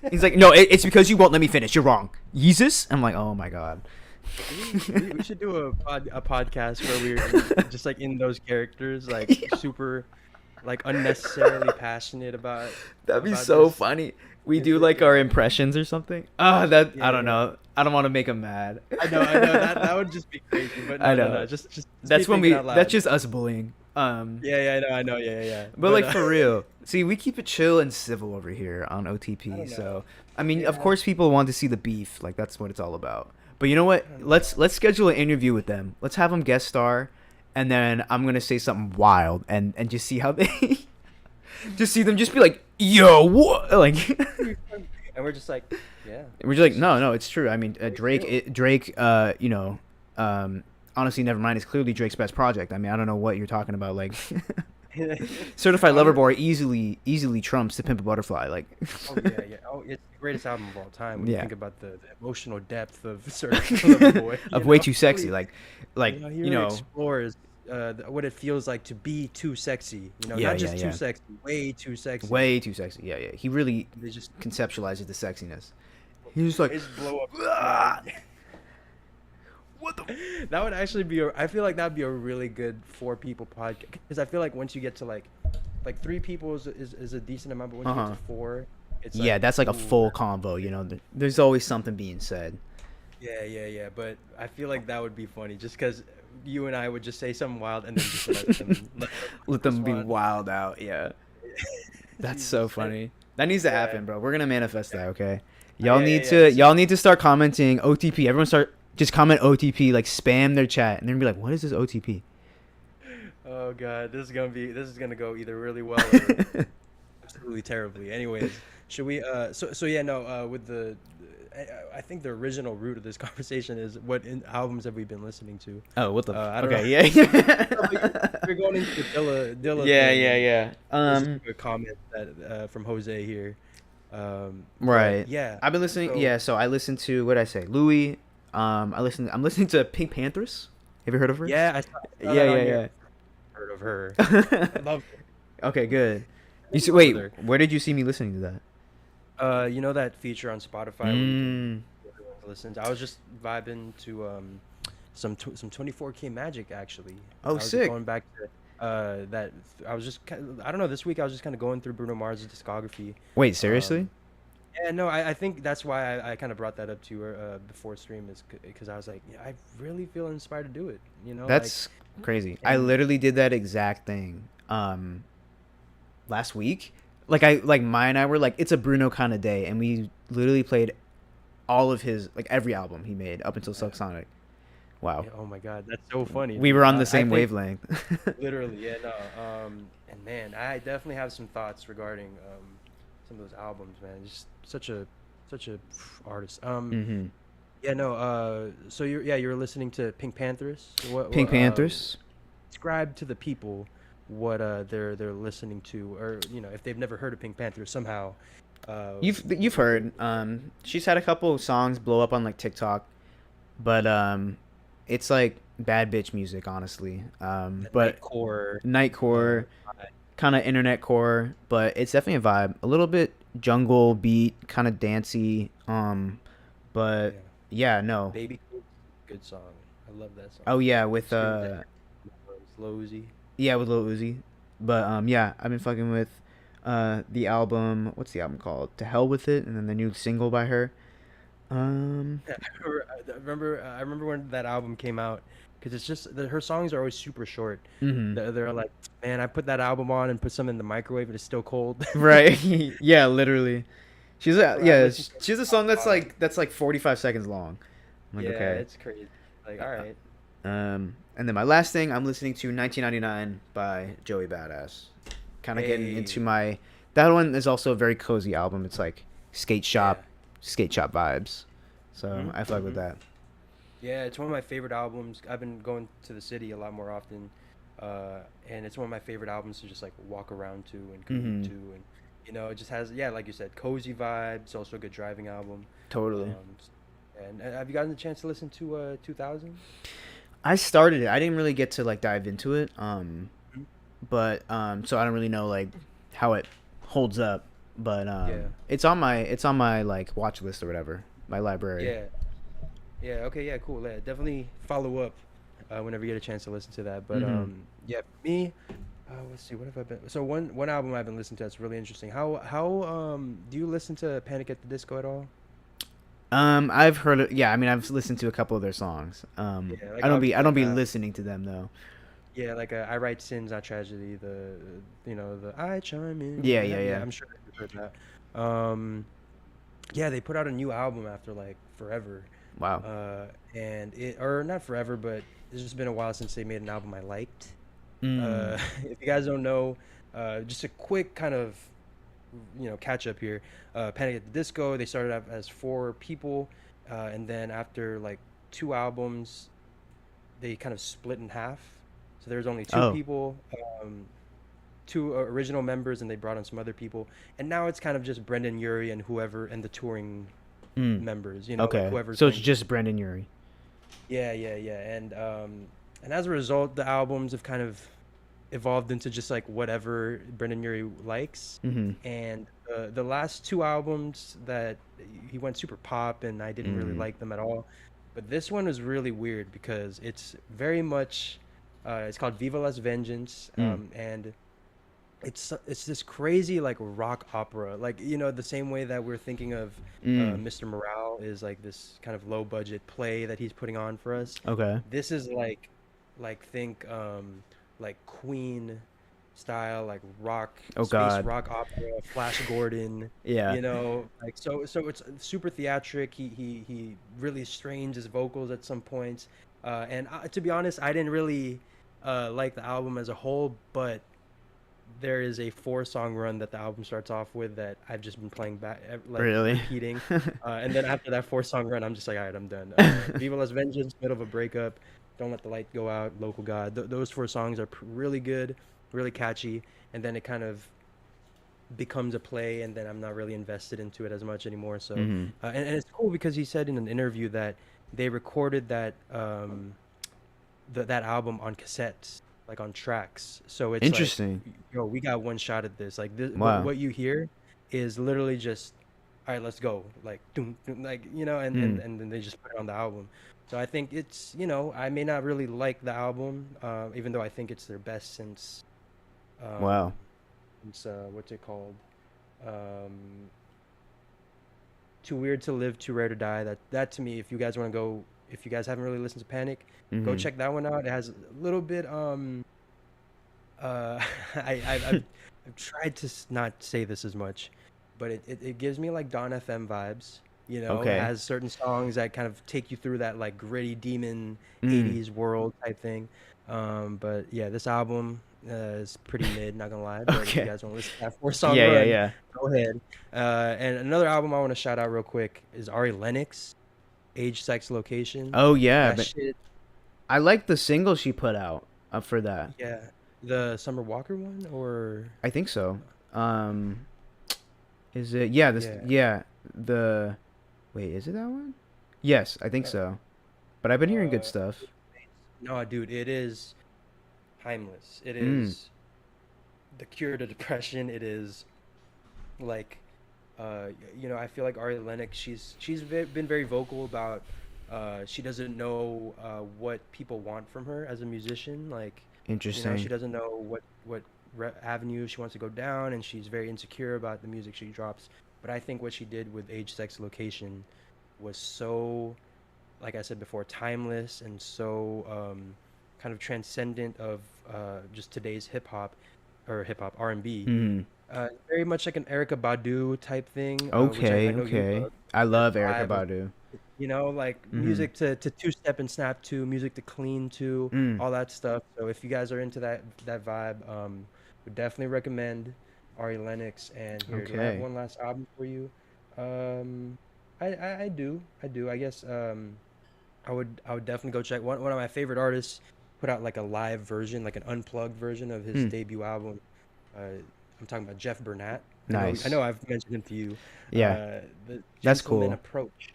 views. He's like, no, it's because you won't let me finish. You're wrong. Yeezus? I'm like, oh my God. We should do a podcast where we're just like in those characters, like super, like unnecessarily passionate about. That'd be about so this. funny. We do like our impressions or something. I don't Yeah. know. I don't want to make him mad. I know that would just be crazy, but I no, know. just That's be when thinking out loud. that's just us bullying. Yeah, I know. Yeah. But like for real, see, we keep it chill and civil over here on I OTP. don't know. So I mean, of Yeah, course, people want to see the beef. Like that's what it's all about. But you know what? I don't know. Let's schedule an interview with them. Let's have them guest star, and then I'm gonna say something wild and just see how they just see them just be like, yo, what? Like, And we're just like, yeah. we're just like, no, it's true. I mean, Drake, you know, honestly, never mind. It's clearly Drake's best project. I mean, I don't know what you're talking about. Like, Certified Lover Boy easily trumps To Pimp a Butterfly. Like, Oh yeah. Oh, it's the greatest album of all time when you yeah, think about the emotional depth of Certain Lover Boy. of You Way know, Too Sexy. Like, he you really know, explores what it feels like to be too sexy. You know, yeah, not just yeah, too yeah. sexy, way too sexy. Way too sexy. Yeah. He really They just conceptualizes the sexiness. He's just like, they just blow up. "Ah, Yeah. what the? That would actually be. I feel like that'd be a really good 4 people podcast because I feel like once you get to like 3 people is a decent amount, but once you get to 4, it's Yeah, like, that's like a ooh, full convo. You know, there's always something being said. Yeah. But I feel like that would be funny just because you and I would just say something wild and then just let them Let them be respond. wild out. Yeah, that's so Jesus. funny. That needs to Yeah. happen, bro. We're gonna manifest that. Okay. Yeah, Y'all need to start commenting OTP. Everyone start just comment OTP, like spam their chat, and then be like, "What is this OTP?" Oh god, this is gonna go either really well or absolutely terribly. Anyways, should we so yeah, no, with I think the original root of this conversation is albums have we been listening to. Oh, what the? I don't know. Okay, yeah. We're going into the Dilla Yeah, thing. yeah. There's a comment that from Jose here. Right. Yeah. I've been listening. So- Yeah, so I listened to what did I say, Louis. I'm listening to Pink Pantheress. Have you heard of her? Yeah, I saw that on Yeah. here. Heard of her. I love Okay, good. You see, Love wait, her. where did you see me listening to that? you know that feature on Spotify where you can Mm. everyone listens. I was just vibing to some 24K Magic actually. Oh, I was sick. Going back to that I was just I don't know, this week I was just kind of going through Bruno Mars' discography. Wait, seriously? Yeah, no, I think that's why I kind of brought that up to you before stream is because I was like, yeah, I really feel inspired to do it. You know, That's crazy. I and- literally did that exact thing last week. Like Maya and I were like, it's a Bruno kind of day, and we literally played all of his, like, every album he made up until Silk Sonic. Wow. oh my god, that's so funny. We were on I the same think- wavelength. Literally, yeah, no. And man, I definitely have some thoughts regarding some of those albums, man. Just such a artist. Mm-hmm. Yeah, no. So you're listening to Pink Pantheress. Pink Panthers. Describe to the people what they're listening to, or if they've never heard of Pink Panther somehow. You've heard. She's had a couple of songs blow up on like TikTok, but it's like bad bitch music, honestly. But core. nightcore, kind of internet core, but it's definitely a vibe. A little bit jungle beat, kind of dancey. But yeah, no. Baby, good song. I love that song. Oh yeah, with Slow Uzi. yeah, with Lil Uzi. But yeah, I've been fucking with the album. What's the album called? To Hell with It, and then the new single by her. I remember when that album came out because it's just her songs are always super short. Mhm. They're like, man, I put that album on and put some in the microwave and it's still cold. Right. Yeah, literally. She's a So I yeah. listened to She's a song that's like 45 seconds long. I'm like, yeah, okay. it's crazy. Like, all right. And then my last thing, I'm listening to 1999 by Joey Badass. Kind of getting into my. That one is also a very cozy album. It's like skate shop vibes. So Mhm, I fuck with mhm. that. Yeah, it's one of my favorite albums. I've been going to the city a lot more often, and it's one of my favorite albums to just like walk around to and commute Mhm. to, and it just has like you said, cozy vibes. It's also a good driving album. Totally. And have you gotten the chance to listen to 2000? I started it. I didn't really get to like dive into it. But so I don't really know like how it holds up. But Yeah. it's on my like watch list or whatever, my library. Yeah. Okay. Yeah. Cool. Yeah. Definitely follow up whenever you get a chance to listen to that. But Mhm. yeah, me. Let's see. What have I been? So one album I've been listening to that's really interesting. How do you listen to Panic at the Disco at all? I've heard it. Yeah, I mean, I've listened to a couple of their songs. like I don't be obviously, listening to them though. Yeah, like I write sins, not tragedy. The I chime in. Yeah, yeah, Yeah, yeah. I'm sure you've heard that. Yeah, they put out a new album after like forever, Wow. uh, and it or not forever, but it's just been a while since they made an album I liked. Mm. If you guys don't know, just a quick kind of catch up here. Panic at the Disco. They started out as four people, and then after like two albums, they kind of split in half. So there's only two Oh. people, um, two original members, and they brought in some other people. And now it's kind of just Brendan Urie and whoever and the touring Mm. members. Like Okay. whoever's So it's playing. just Brandon Urie. Yeah, yeah, yeah. And as a result, the albums have kind of evolved into just like whatever Brendan Urie likes. Mm-hmm. And the last two albums that he went super pop, and I didn't really Mm. like them at all. But this one was really weird because it's very much, it's called Viva Las Vengeance, Mm. and it's this crazy like rock opera, like the same way that we're thinking of Mm. Mr. Morale is like this kind of low budget play that he's putting on for us. Okay. This is like think like Queen style, like rock, Oh space God. rock opera, Flash Gordon, Yeah. like so it's super theatric. He really strains his vocals at some points. And to be honest, I didn't really like the album as a whole, but there is a four-song run that the album starts off with that I've just been playing back, like Really? repeating. And then after that four-song run, I'm just like, all right, I'm done. Viva Las Vengeance, Middle of a Breakup, Don't Let the Light Go Out, Local God. Those four songs are really good, really catchy. And then it kind of becomes a play, and then I'm not really invested into it as much anymore. So, Mm-hmm. and it's cool because he said in an interview that they recorded that album on cassettes, like on tracks. So it's like, Interesting. we got one shot at this. Like this, what Wow. what you hear is literally just, all right, let's go. Like, doom, doom, like and and Mm. and then they just put it on the album. So I think it's, I may not really like the album, even though I think it's their best um, Wow. what's it called? Um, Too Weird to Live, Too Rare to Die. That to me, if you guys want to go, if you guys haven't really listened to Panic, go Mm-hmm. check that one out. It has a little bit uh I've tried to not say this as much, but it gives me like Dawn FM vibes. It Okay. has certain songs that kind of take you through that like gritty demon Mm. 80s world type thing. But yeah, this album is pretty mid, not gonna lie. But if you Okay. guys want to listen to that four-song Yeah, yeah, run, yeah. go ahead. And another album I want to shout out real quick is Ari Lennox, Age, Sex, Location. Oh yeah, That but shit, I like the single she put out for that. yeah. The Summer Walker one, or I think so. Um, is it? Yeah, this. yeah. Yeah, the. Wait, is it that one? Yes, I think Uh, so. But I've been hearing good uh, stuff. no, dude, it is timeless. It Mm. is the cure to depression. It is like, I feel like Ari Lennox. Been very vocal about. She doesn't know what people want from her as a musician. Like, she Interesting. doesn't know what avenue she wants to go down, and she's very insecure about the music she drops. But I think what she did with Age, Sex, Location was so, like I said before, timeless and so kind of transcendent of just today's hip hop R&B. Mm. Very much like an Erica Badu type thing, which I Okay, know you okay. love. I That love Erica vibe of, Badu. like Mm-hmm. music to two step and snap to, music to clean to, Mm. all that stuff. So if you guys are into that vibe, would definitely recommend Ari Lennox. And here, do I have Okay. one last album for you? Um, I do. I guess I would definitely go check one of my favorite artists put out like a live version, like an unplugged version of his Mm. debut album. I'm talking about Jeff Burnett. I Nice. know I've mentioned him to you. Yeah, The that's Gentleman cool. Approach.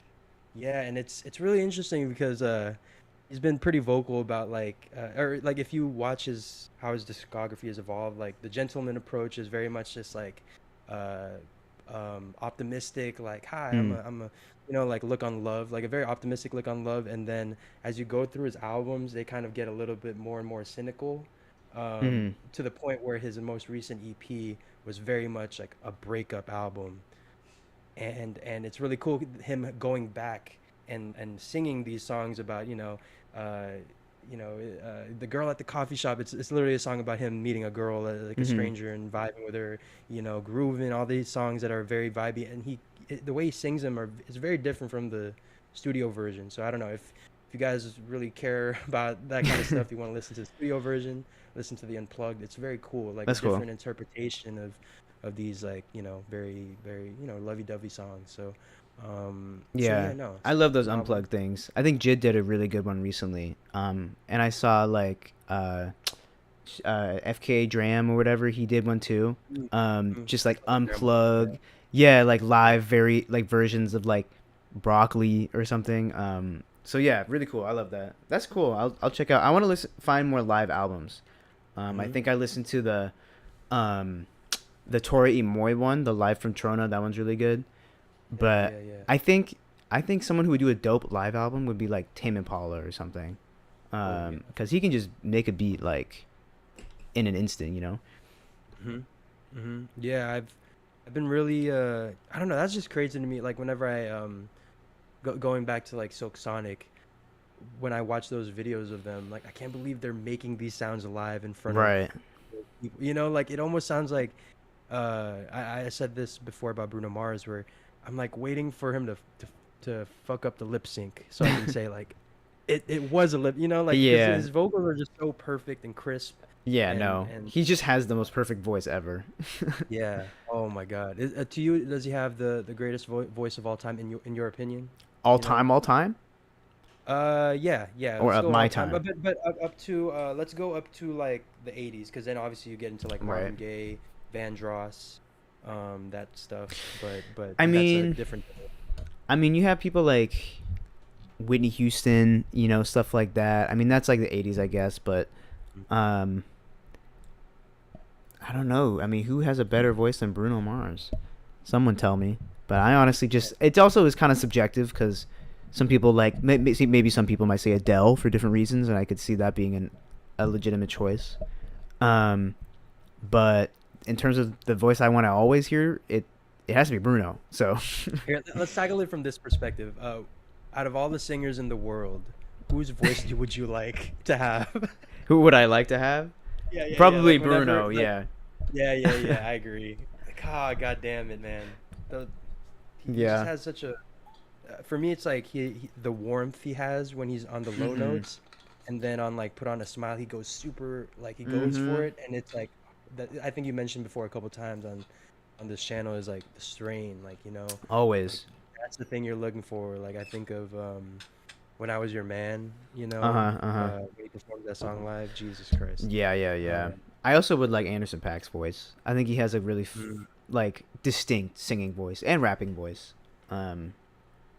Yeah, and it's really interesting because he's been pretty vocal about like or like if you watch his discography has evolved, like the Gentleman Approach is very much just like uh optimistic, like, hi, Mm. I'm a like look on love, like a very optimistic look on love. And then as you go through his albums, they kind of get a little bit more and more cynical, Mm. to the point where his most recent EP was very much like a breakup album. And it's really cool him going back and singing these songs about uh the girl at the coffee shop. It's literally a song about him meeting a girl, like a Mm-hmm. stranger, and vibing with her. Grooving. All these songs that are very vibey, and the way he sings them is very different from the studio version. So I don't know if you guys really care about that kind of stuff. You want to listen to the studio version, listen to the unplugged. It's very cool, like a That's cool. different interpretation of these, like, very very lovey-dovey songs. So Yeah, yeah, no. I love those Album. unplugged things. I think Jid did a really good one recently. And I saw like FKA Dram or whatever, he did one too. Mm, Just like Yeah. unplug, yeah, like live, very like versions of like Broccoli or something. So yeah, really cool. I love that. That's cool. I'll check out. I want to find more live albums. I Mhm. think I listened to um the Tora Imoy one, the Live from Trona. That one's really good. Yeah, But yeah, yeah. I think someone who would do a dope live album would be like Tame Impala or something. Oh yeah. Because he can just make a beat like in an instant, you know. Mhm. Yeah, I've been really I don't know, that's just crazy to me. Like whenever I going back to like Silk Sonic, when I watch those videos of them, like I can't believe they're making these sounds live in front of Right. people. Like it almost sounds like I said this before about Bruno Mars, where I'm like waiting for him to fuck up the lip sync so I can say like it was a lip, like because Yeah. his vocals are just so perfect and crisp. Yeah. and No, and he just has the most perfect voice ever. Yeah. Oh my God. To you, does he have the greatest voice of all time in your opinion? All You know? time, all time, Yeah, yeah. or Let's of go my all time, time. but up to let's go up to like the '80s, because then obviously you get into like Right. Marvin Gaye, Vandross, that stuff. But I that's a mean, different. you have people like Whitney Houston, stuff like that. I mean, that's like the '80s, I guess. But um, I don't know. I mean, who has a better voice than Bruno Mars? Someone tell me. But I honestly just, it also is kind of subjective because some people like, maybe some people might say Adele for different reasons, and I could see that being a legitimate choice. Um, but in terms of the voice I want to always hear, it has to be Bruno. So, Here, let's tackle it from this perspective. Out of all the singers in the world, whose voice would you like to have? who would I like to have? Yeah, yeah, yeah. Probably Like whenever, Bruno. like, Yeah. yeah, yeah, yeah. I agree. Like, God damn it, man. The, he just Yeah. has such a. For me, it's like the warmth he has when he's on the low Mhm. notes, and then on like put on a smile, he goes super, like he goes for Mhm. it, and it's like that. I think you mentioned before a couple times on this channel is like the strain, like like Always. that's the thing you're looking for. Like I think of when I was your man, Uh huh. Uh huh. when he performed that song live. Jesus Christ. Yeah. Yeah. Yeah. Um, I also would like Anderson .Paak's voice. I think he has a really mm, like distinct singing voice and rapping voice.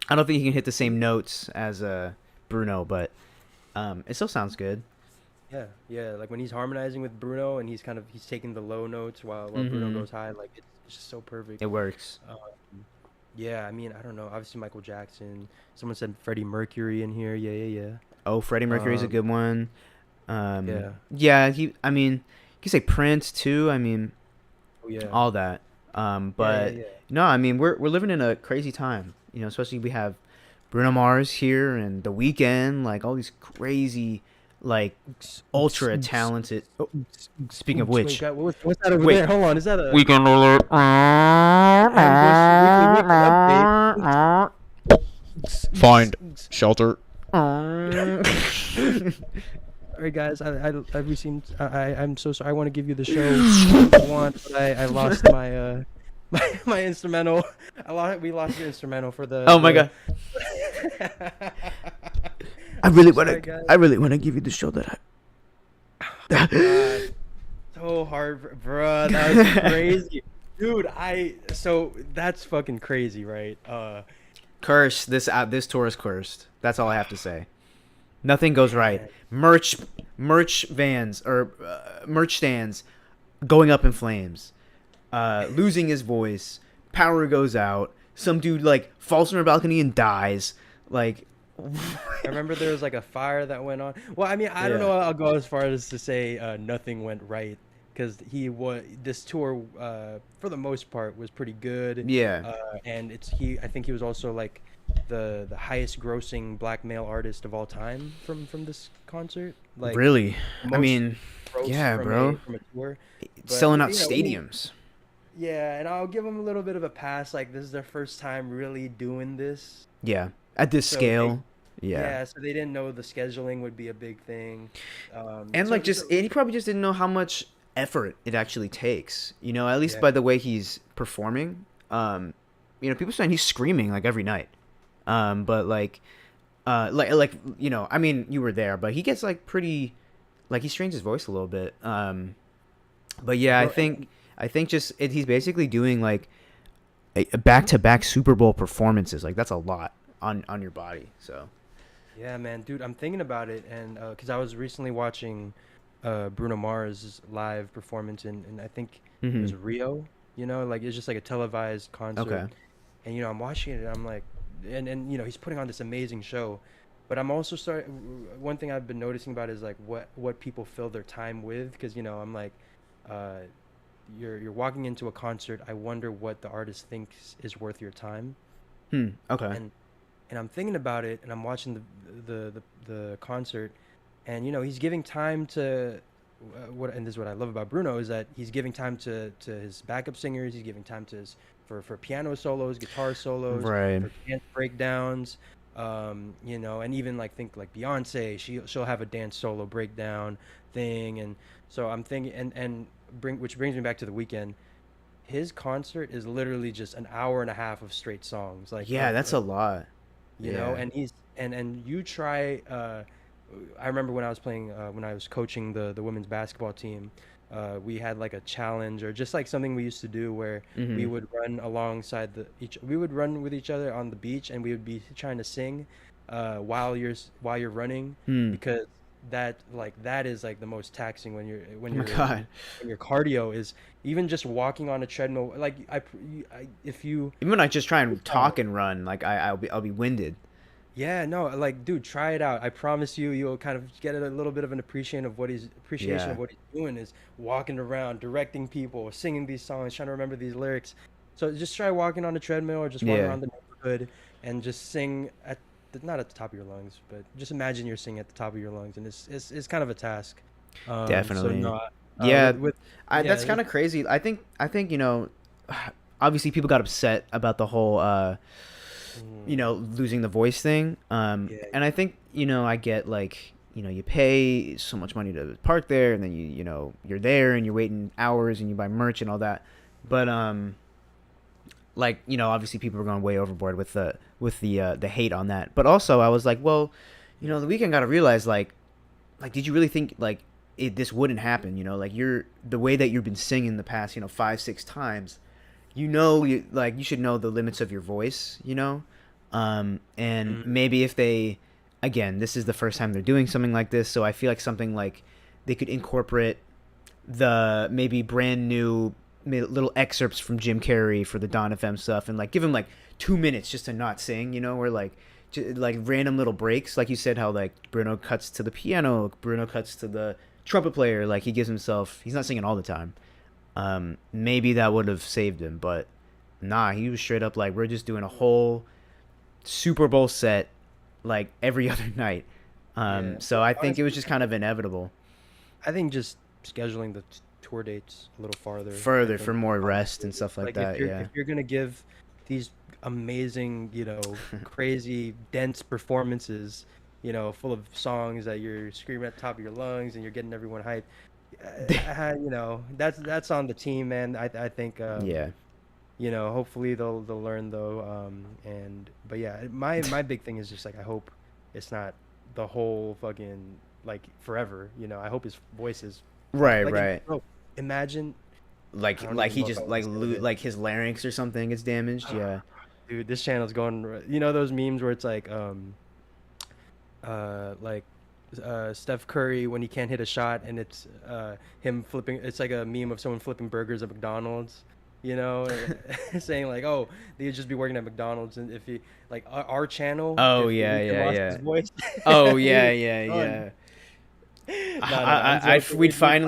I don't think he can hit the same notes as Bruno, but it still sounds good. yeah, yeah. Like when he's harmonizing with Bruno and he's taking the low notes while Bruno Mhm. goes high. Like it's just so perfect. It works. Um, yeah, I mean, I don't know. Obviously, Michael Jackson. Someone said Freddie Mercury in here. Yeah, yeah, Oh, Freddie yeah. Mercury's a good one. Yeah. Yeah, I mean, you could say Prince too. I mean, Oh, yeah. all that. Yeah, yeah, But yeah. no, I mean, we're living in a crazy time. Especially we have Bruno Mars here and The Weeknd, like all these crazy, like Oops, oops, ultra oops, talented. Oh, oops, oops, speaking of oops. Wait, which, God, what's that over wait, there? Hold on. Is that a Weekend alert. ambush weekly update? Oops, oops, Find oops. shelter. All right, guys. I've received. I'm so sorry. I want to give you the show. I want, but I lost my my instrumental. We lost the instrumental for the. Oh my god. I really want Sorry, to. guys. I really want to give you the show that God, so hard, bruh. That was crazy, dude. So that's fucking crazy, right? Cursed. This tour is cursed. That's all I have to say. Nothing goes right. Man. Merch vans or merch stands going up in flames. Losing his voice. Power goes out. Some dude like falls from a balcony and dies. Like. I remember there was like a fire that went on. Well, I mean, I don't know. I'll go as far as to say nothing went right, because this tour for the most part was pretty good. Yeah. And I think he was also like the highest grossing black male artist of all time from this concert. Like Really? I most mean, gross yeah, bro. from a tour. But Selling out let me stadiums. yeah, and I'll give them a little bit of a pass. Like this is their first time really doing this, Yeah. At this so they scale. Yeah. yeah, so they didn't know the scheduling would be a big thing. And like just So and he probably just didn't know how much effort it actually takes. You know, at least yeah, by the way he's performing. People saying he's screaming like every night. But like I mean, you were there, but he gets like pretty like he strains his voice a little bit. But yeah, I bro, think he's basically doing like a back-to-back Super Bowl performances. Like that's a lot on your body. So, yeah, man, dude, I'm thinking about it, and because I was recently watching Bruno Mars' live performance in I think it hmm was Rio. Like it's just like a televised concert, okay. and I'm watching it, and I'm like, and he's putting on this amazing show, but I'm also starting. One thing I've been noticing about is like what people fill their time with, because I'm like, uh, you're walking into a concert. I wonder what the artist thinks is worth your time, Okay. and I'm thinking about it, and I'm watching the concert, and he's giving time to what, and this is what I love about Bruno, is that he's giving time to his backup singers, he's giving time to his for piano solos, guitar solos, Right. for dance breakdowns, and even like think like Beyonce, she'll have a dance solo breakdown thing, and so I'm thinking, and which brings me back to the weekend. His concert is literally just an hour and a half of straight songs, like Yeah, that's a lot. Yeah. and he's and you try I remember when I was playing when I was coaching the women's basketball team, we had like a challenge, or just like something we used to do, where we hmm would run alongside we would run with each other on the beach, and we would be trying to sing while you're running, Hmm. because that is like the most taxing when you're Oh my God. when your cardio is even just walking on a treadmill. Like if you Even when I just try and uh, talk and run, like I'll be winded. yeah, no, like, dude, try it out. I promise you, you'll kind of get a little bit of an appreciation of Yeah. what he's doing, is walking around, directing people, singing these songs, trying to remember these lyrics. So just try walking on a treadmill, or just walking Yeah. around the neighborhood, and just sing not at the top of your lungs, but just imagine you're singing at the top of your lungs, and it's kind of a task. So Definitely. no, Yeah. with That's yeah, kind of crazy. I think obviously people got upset about the whole losing the voice thing. yeah, And I think, I get like, you pay so much money to park there, and then you're there and you're waiting hours and you buy merch and all that. But like, obviously people were going way overboard with the hate on that. But also I was like, well, the weekend got to realize like did you really think like this wouldn't happen? Like the way that you've been singing the past, 5 6 times, like you should know the limits of your voice, and mm, maybe if they, again, this is the first time they're doing something like this, so I feel like something like they could incorporate the maybe brand new little excerpts from Jim Carrey for the Don FM stuff, and like give him like 2 minutes just to not sing, or like like random little breaks, like you said, how like Bruno cuts to the piano, Bruno cuts to the trumpet player, like he's not singing all the time. Maybe that would have saved him, but nah, he was straight up like, we're just doing a whole Super Bowl set like every other night. yeah. So I think it was Honestly, just kind of inevitable. I think just scheduling the tour dates a little farther. I Further think for more rest honestly, and stuff like like if that. you're Yeah. if you're gonna give these amazing, crazy, dense performances, full of songs that you're screaming at the top of your lungs and you're getting everyone hyped, that's on the team, man. I think Yeah. hopefully they'll learn though. And but yeah, my big thing is just like I hope it's not the whole fucking like forever. I hope his voice is fine. Right. Like, Right. bro, imagine. Like I don't like even he know if I just want to like say this. like his larynx or something gets damaged. Yeah. Dude, this channel's going. Those memes where it's like Steph Curry when he can't hit a shot, and it's him flipping. It's like a meme of someone flipping burgers at McDonald's. Saying like, "Oh, they'd just be working at McDonald's, and if he like our channel, Oh if the yeah. weekend Yeah. lost his Yeah. voice, Oh we yeah. would Yeah. be done." Yeah. No, I'm joking. We'd We'd find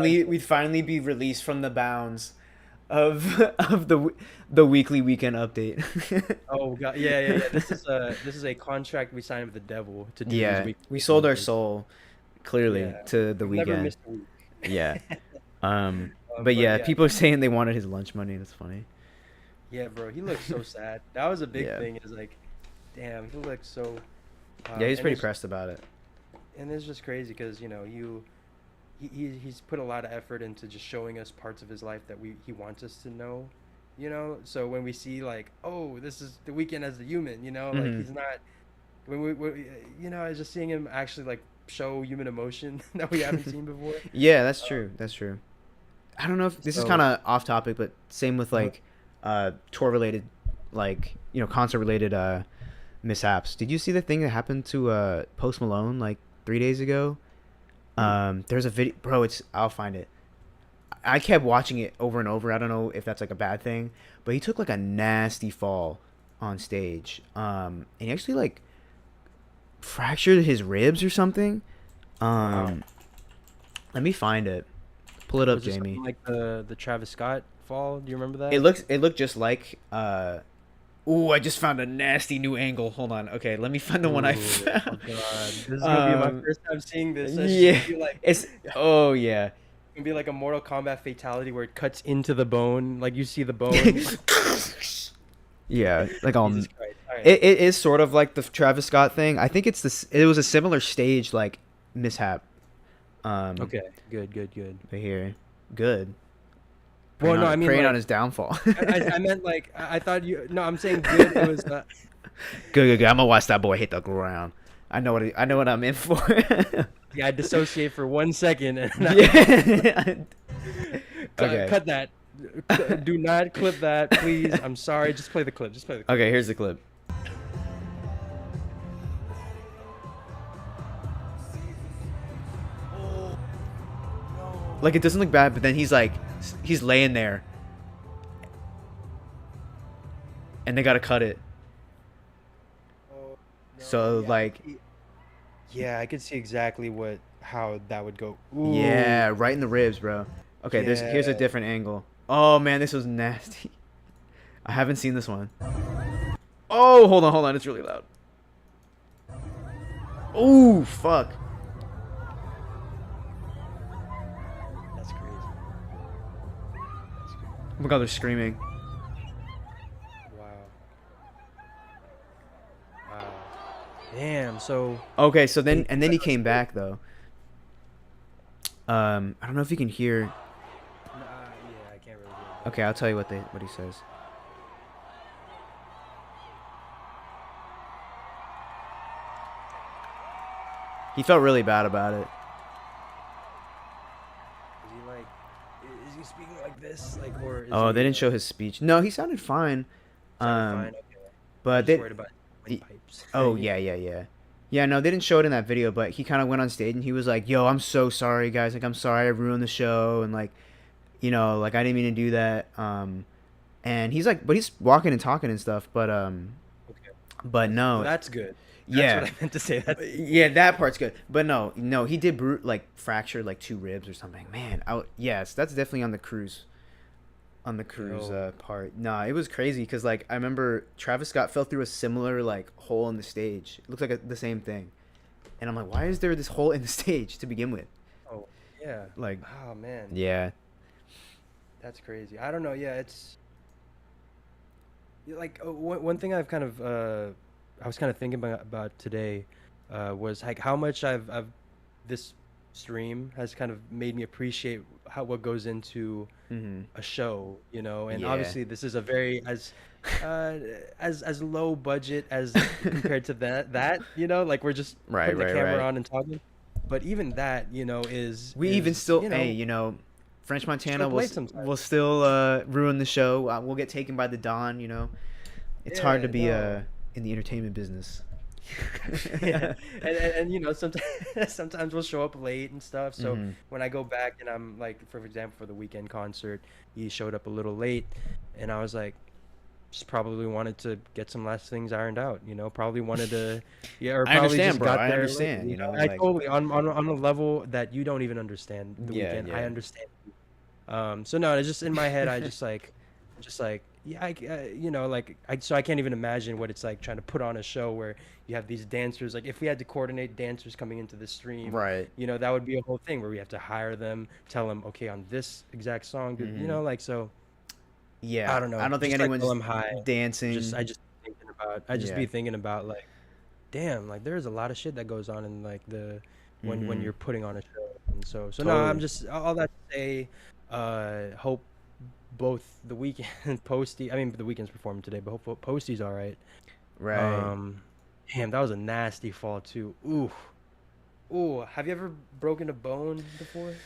finally some. be released from the bounds of the Weekly Weekend update. Oh god, yeah, yeah, yeah. This is a contract we signed with the devil to do these Yeah, weekly we sold our updates. soul clearly Yeah, to the we've never weekend. missed a week. Yeah. But But yeah, yeah, people are saying they wanted his lunch money. That's funny. yeah, bro, he looks so sad. That was a big Yeah. thing. Is like, damn, he looks so. Yeah, he's And pretty it's pressed about it. just crazy because he's put a lot of effort into just showing us parts of his life that he wants us to know, so when we see like, oh, this is the weekend as the human, like Hmm. he's not when it's just seeing him actually like show human emotion that we haven't seen before. Yeah, that's uh, true. That's true. I don't know if this is kind so of off topic, but same with uh, like tour related, like concert related mishaps. Did you see the thing that happened to Post Malone like 3 days ago? hmm, There's a video, bro. I'll find it. I kept watching it over and over. I don't know if that's like a bad thing, but he took like a nasty fall on stage. And he actually like fractured his ribs or something. wow. Um, Let me find it. Pull it up, Was this something Jamie. like the Travis Scott fall? Do you remember It that? looks it looked just like Ooh, I just found a nasty new angle. Hold on. Okay, let me find the one I Ooh, oh found. god, this is gonna be my um first time seeing this. It's just yeah. gonna be like It's oh yeah. gonna be like a Mortal Kombat fatality where it cuts into the bone, like you see the bone. Yeah, like Jesus Christ. All right. it is sort of like the Travis Scott thing. I think it's this. It was a similar stage like mishap. Okay. Good. Good. Good. But here, good. Well, no, I mean Preying on like his downfall. I meant like I thought you. No, I'm saying good. It was. Good. I'm gonna watch that boy hit the ground. I know what I'm in for. Yeah, I dissociate for 1 second and Yeah. cut, Okay. cut that. Do not clip that, please. I'm sorry. Just play the clip. Just play the clip. Okay, here's the clip. Like it doesn't look bad, but then he's laying there, and they gotta cut it. Oh, no, So like, yeah, I could see exactly how that would go. Ooh, yeah, right in the ribs, bro. Okay, here's a yeah. different angle. Oh man, this was nasty. I haven't seen this one. Oh, hold on, it's really loud. Oh fuck. That's crazy. That's crazy. Oh my god, they're screaming. Wow. Wow. Damn. So. Okay, so They then cut he us came good. back though. I don't know if you can hear. Nah, yeah, I can't really hear that. Okay, I'll tell you what he says. He felt really bad about it. Is he like? Is he speaking like this? Like, or is Oh, they he? didn't show his speech. No, he sounded fine. Sounded fine. Um, Okay. I'm but just they. worried about he- windpipes. Oh yeah. Yeah, no, they didn't show it in that video, but he kind of went on stage and he was like, "Yo, I'm so sorry, guys. Like, I'm sorry I ruined the show, and like, like I didn't mean to do that." And he's like, but he's walking and talking and stuff. Okay. But Well, no, that's good. That's what yeah, I meant to say. That's yeah, that part's good. But no, he did like fracture like 2 ribs or something. Man, yes, that's definitely on the cruise yo. part. Nah, it was crazy because like I remember Travis Scott fell through a similar like hole in the stage. It looks like the same thing, and I'm like, why is there this hole in the stage to begin with? Oh, yeah. Like, Oh man, yeah, that's crazy. I don't know. Yeah, it's like one thing I've kind of I was kind of thinking about today was like how much I've this stream has kind of made me appreciate what goes into mm-hmm. a show, and Yeah, obviously this is a very uh as low budget as compared to that, like we're just putting the camera right. on and talking, but even that, We even is still, hey, French still Montana played sometimes. will still ruin the show. We'll get taken by the Dawn. It's hard to Yeah, be no. in the entertainment business. Yeah, and sometimes sometimes we'll show up late and stuff. So Hmm. when I go back and I'm like, for example, for the weekend concert, he showed up a little late, and I was like, just probably wanted to get some last things ironed out. Probably wanted to, yeah, or I probably understand, just bro. got I there late. understand. I Like, totally on a level that you don't even understand the yeah, weekend. I yeah. understand. So no, it's just in my head. I just like yeah, you know, like so I can't even imagine what it's like trying to put on a show where you have these dancers. Like if we had to coordinate dancers coming into the stream, Right. you know, that would be a whole thing where we have to hire them, tell them, okay, on this exact song, you Hmm. know, like so. I Yeah, don't I know, don't think just like while anyone's I'm high, dancing. I just Yeah. be thinking about like, damn, like there's a lot of shit that goes on in like the when Hmm. you're putting on a show, and so no, I'm Totally. just all that to say, hope both the weekend Posty, I mean the weekend's performing today, but hope Posty's all right. Right. Um, damn, that was a nasty fall too. Ooh, ooh, have you ever broken a bone before?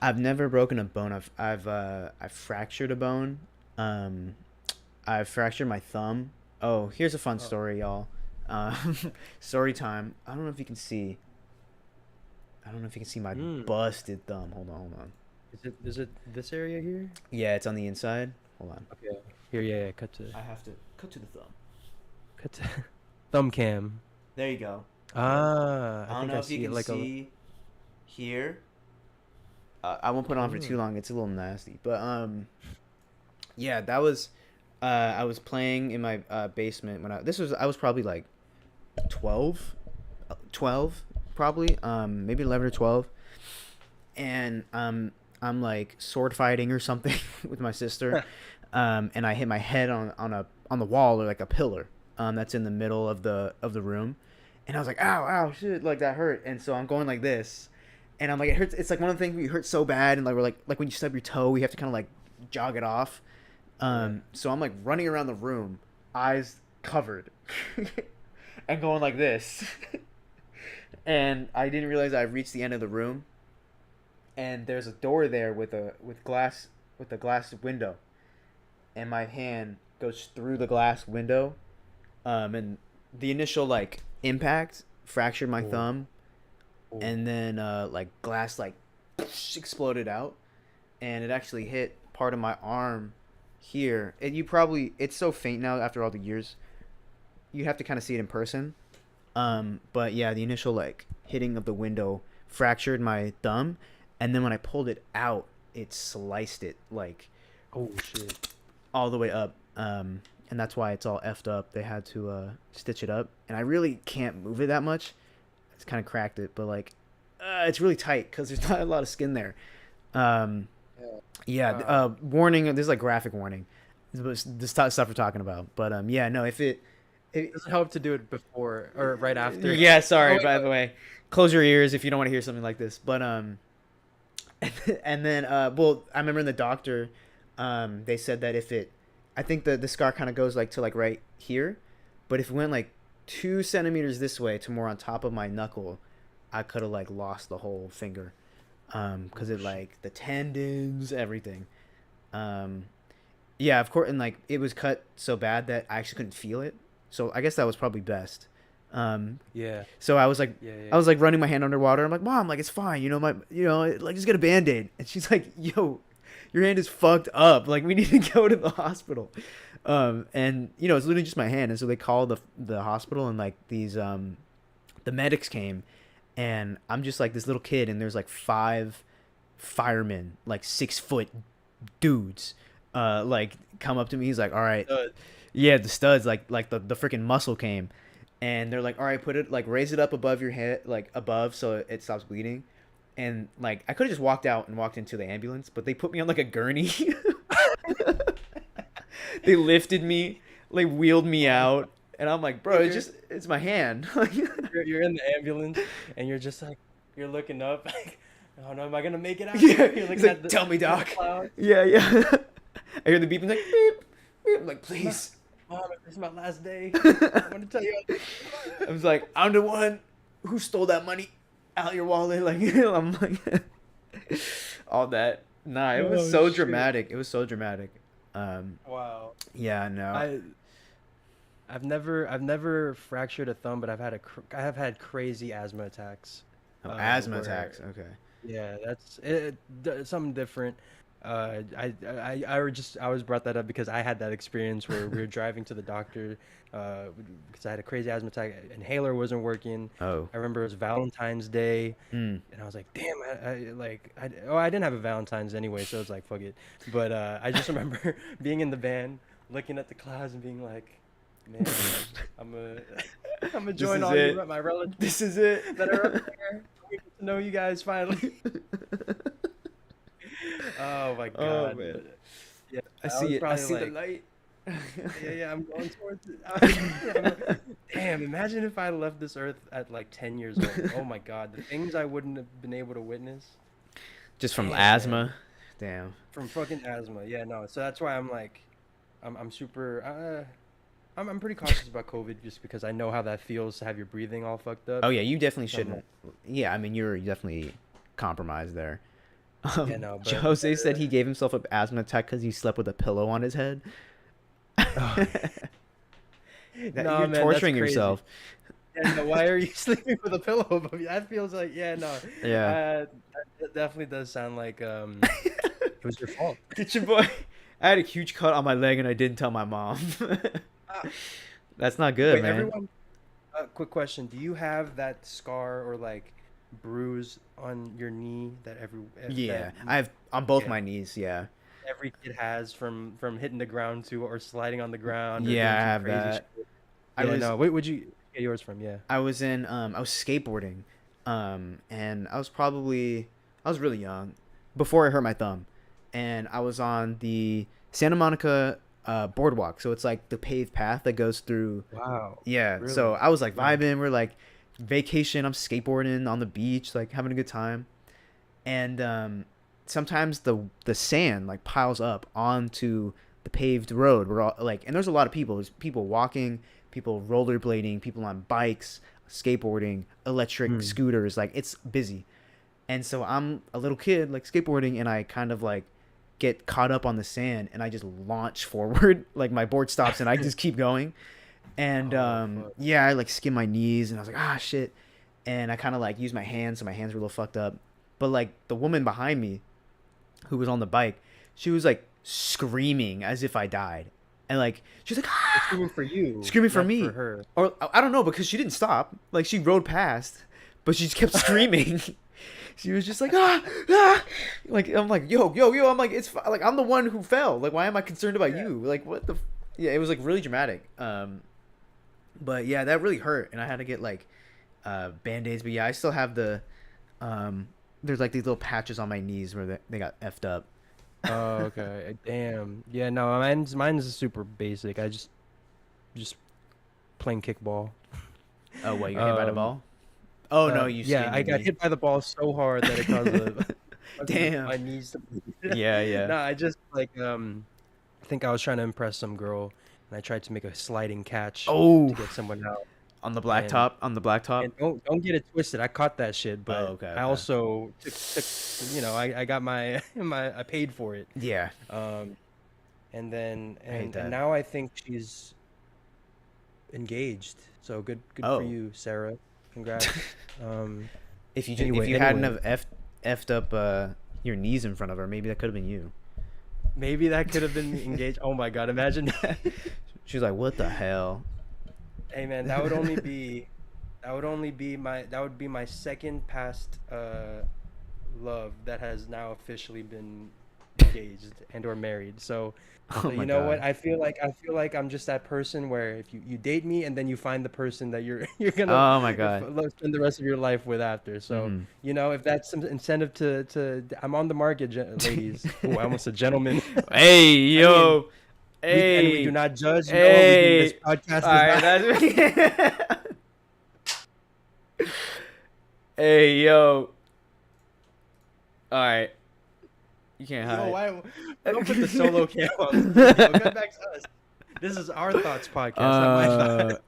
I've never broken a bone. I've fractured a bone. Um, I've fractured my thumb. Oh, here's a fun Oh, story, y'all. Um, story time. I don't know if you can see. I don't know if you can see my hmm. busted thumb. Hold on. Is it this area here? Yeah, it's on the inside. Hold on. Okay, here, yeah, yeah, I have to cut to the thumb. cut to thumb cam. There you go. Ah, I I don't think know I if you see it can like a. see here. I won't put it on for too Mm. long. It's a little nasty, but yeah, that was. I was playing in my basement when I was probably like 12, 12 probably maybe 11 or 12, and I'm like sword fighting or something with my sister, and I hit my head on the wall or like a pillar that's in the middle of the room, and I was like, ow, ow, shit, like that hurt, and so I'm going like this, and I'm like, it hurts. It's like one of the things where you hurt so bad, and like we're like when you stub your toe, you have to kind of like jog it off. Yeah. So I'm like running around the room, eyes covered, and going like this, and I didn't realize I reached the end of the room, and there's a door there with a glass window, and my hand goes through the glass window, and the initial like impact fractured my Oh, thumb, oh, and then like glass like exploded out, and it actually hit part of my arm here. And it's so faint now after all the years. You have to kind of see it in person. But yeah, the initial like hitting of the window fractured my thumb, and then when I pulled it out, it sliced it like oh shit. all the way up. And that's why it's all effed up. They had to stitch it up, and I really can't move it that much. It's kind of cracked it, but like it's really tight because there's not a lot of skin there. Um, Yeah. yeah. Warning. This is like graphic warning. This stuff we're talking about. But yeah, no. It Does it help to do it before or right after? yeah. Oh Sorry. wait, By the way, close your ears if you don't want to hear something like this. But and then well, I remember in the doctor, they said that if it, I think the scar kind of goes like to like right here, but if it went like 2 centimeters this way to more on top of my knuckle, I could have like lost the whole finger, because oh it shit. like the tendons, everything. Um, yeah, of course, and like it was cut so bad that I actually couldn't feel it. So I guess that was probably best. Um, Yeah, so yeah, yeah. I was like running my hand underwater. I'm like, Mom, like it's fine, like just get a band-aid. And she's like, Yo, your hand is fucked up. Like we need to go to the hospital. And it's literally just my hand. And so they called the hospital, and like the medics came, and I'm just like this little kid, and there's like 5 firemen, like 6 foot dudes, like come up to me. He's like, all right, Uh, yeah, the studs, like the freaking muscle came, and they're like, all right, put it like raise it up above your head, like above, so it stops bleeding. And like I could have just walked out and walked into the ambulance, but they put me on like a gurney. They lifted me, like wheeled me oh, out, and I'm like, bro, you're, it's my hand. you're in the ambulance and you're just like you're looking up like, oh no, am I gonna make it out Yeah, here? You're he's looking at like, tell me, the doc. clouds. Yeah, yeah. I hear the beeping like beep, beep. I'm like, This is my, please. Mom, this is my last day. I I want to tell you. was like, I'm the one who stole that money out your wallet. Like, I'm like, all that. Nah, it was Oh so shit! dramatic. It was so dramatic. Um, Wow. yeah, no. I I've never fractured a thumb, but I have had crazy asthma attacks. Oh, asthma Where attacks. Okay. yeah, it's something different. I was brought that up because I had that experience where we were driving to the doctor because I had a crazy asthma attack. Inhaler wasn't working. Oh. I remember it was Valentine's Day, Mm. and I was like, damn, I didn't have a Valentine's anyway, so it's like, fuck it. But I just remember being in the van, looking at the clouds and being like, man, I'm a, I'm gonna This join is all it. my relatives This is it. that are up there. We get to know you guys finally. Oh my Oh God. man. But, yeah, I I see was it. I probably see the like, light. yeah, I'm going towards it. Damn, imagine if I left this earth at like 10 years old. Oh my God, the things I wouldn't have been able to witness. Just from Damn, man. asthma. Damn. From fucking asthma. Yeah, no. So that's why I'm like, I'm super. I'm pretty cautious about COVID just because I know how that feels to have your breathing all fucked up. Oh yeah, you definitely So I'm shouldn't. like, Yeah, I mean you're definitely compromised there. yeah, no, but Jose said he gave himself an asthma attack because he slept with a pillow on his head. oh, no, You're man, that's torturing crazy. yourself. Yeah, no, why are you sleeping with a pillow above you? That feels like, yeah, no. Yeah. That definitely does sound like it was your fault. Get your boy. I had a huge cut on my leg and I didn't tell my mom. Ah, That's not good, wait, man. everyone. Quick question: do you have that scar or like bruise on your knee that Yeah, that I have on both yeah, my knees. Yeah. every kid has from hitting the ground to or sliding on the ground or Yeah, doing I some have crazy that. shit? I Yeah, was no. Wait, would you get yours from? Yeah. I was skateboarding, and I was really young, before I hurt my thumb, and I was on the Santa Monica boardwalk, so it's like the paved path that goes through. Wow. Yeah, so Really? I was like Nice. vibing. We're like vacation. I'm skateboarding on the beach, like having a good time, and sometimes the sand like piles up onto the paved road. We're all like, and there's a lot of people. There's people walking, people rollerblading, people on bikes, skateboarding, electric Hmm. scooters. Like it's busy, and so I'm a little kid like skateboarding, and I kind of like get caught up on the sand, and I just launch forward. Like my board stops, and I just keep going. And Oh fuck. yeah, I like skin my knees, and I was like, ah, shit. And I kind of like used my hands, so my hands were a little fucked up. But like the woman behind me, who was on the bike, she was like screaming as if I died, and like she was like, They're ah, screaming for you, screaming for not for me, her. or I don't know because she didn't stop. Like she rode past, but she just kept screaming. She was just like ah, ah. Like I'm like yo. I'm like like I'm the one who fell. Like why am I concerned about Yeah. you? Like what the? Yeah, it was like really dramatic. But yeah, that really hurt, and I had to get like band-aids. But yeah, I still have the there's like these little patches on my knees where they got effed up. Oh, okay. Damn. Yeah, no, mine's super basic. I just playing kickball. Oh, what, you got hit by the Um, ball? Oh no, you yeah, skinned I your got knee. hit by the ball so hard that it caused Damn. my knees to bleed. Yeah, yeah. No, I just like I think I was trying to impress some girl and I tried to make a sliding catch to Oh, get someone out. on the And blacktop, on the blacktop. and don't get it twisted. I caught that shit, Oh, but okay, I okay. also took I got my my I paid for it. Yeah, Um and then I hate and that. now I think she's engaged. So good for Oh, you, Sarah. Congrats. Um if you if anyway, you hadn't anyway, have effed up your knees in front of her, maybe that could have been you. maybe that could have been engaged. Oh my God, imagine that. She was like, "What the hell?" Hey man, that would be my second past love that has now officially been engaged and or married. So Oh you my know what? god. I feel like I'm just that person where if you date me and then you find the person that you're gonna Oh my god. spend the rest of your life with after. So Mhm. if that's some incentive to I'm on the market, ladies. Oh, I almost said gentlemen. Hey I mean, yo. we do Hey. not judge. No, this Hey. podcast All does right, not. that's Hey yo. All right. You can't Yo, hide. why don't put the solo cam on? Yo, come back to us. This is our thoughts podcast, not my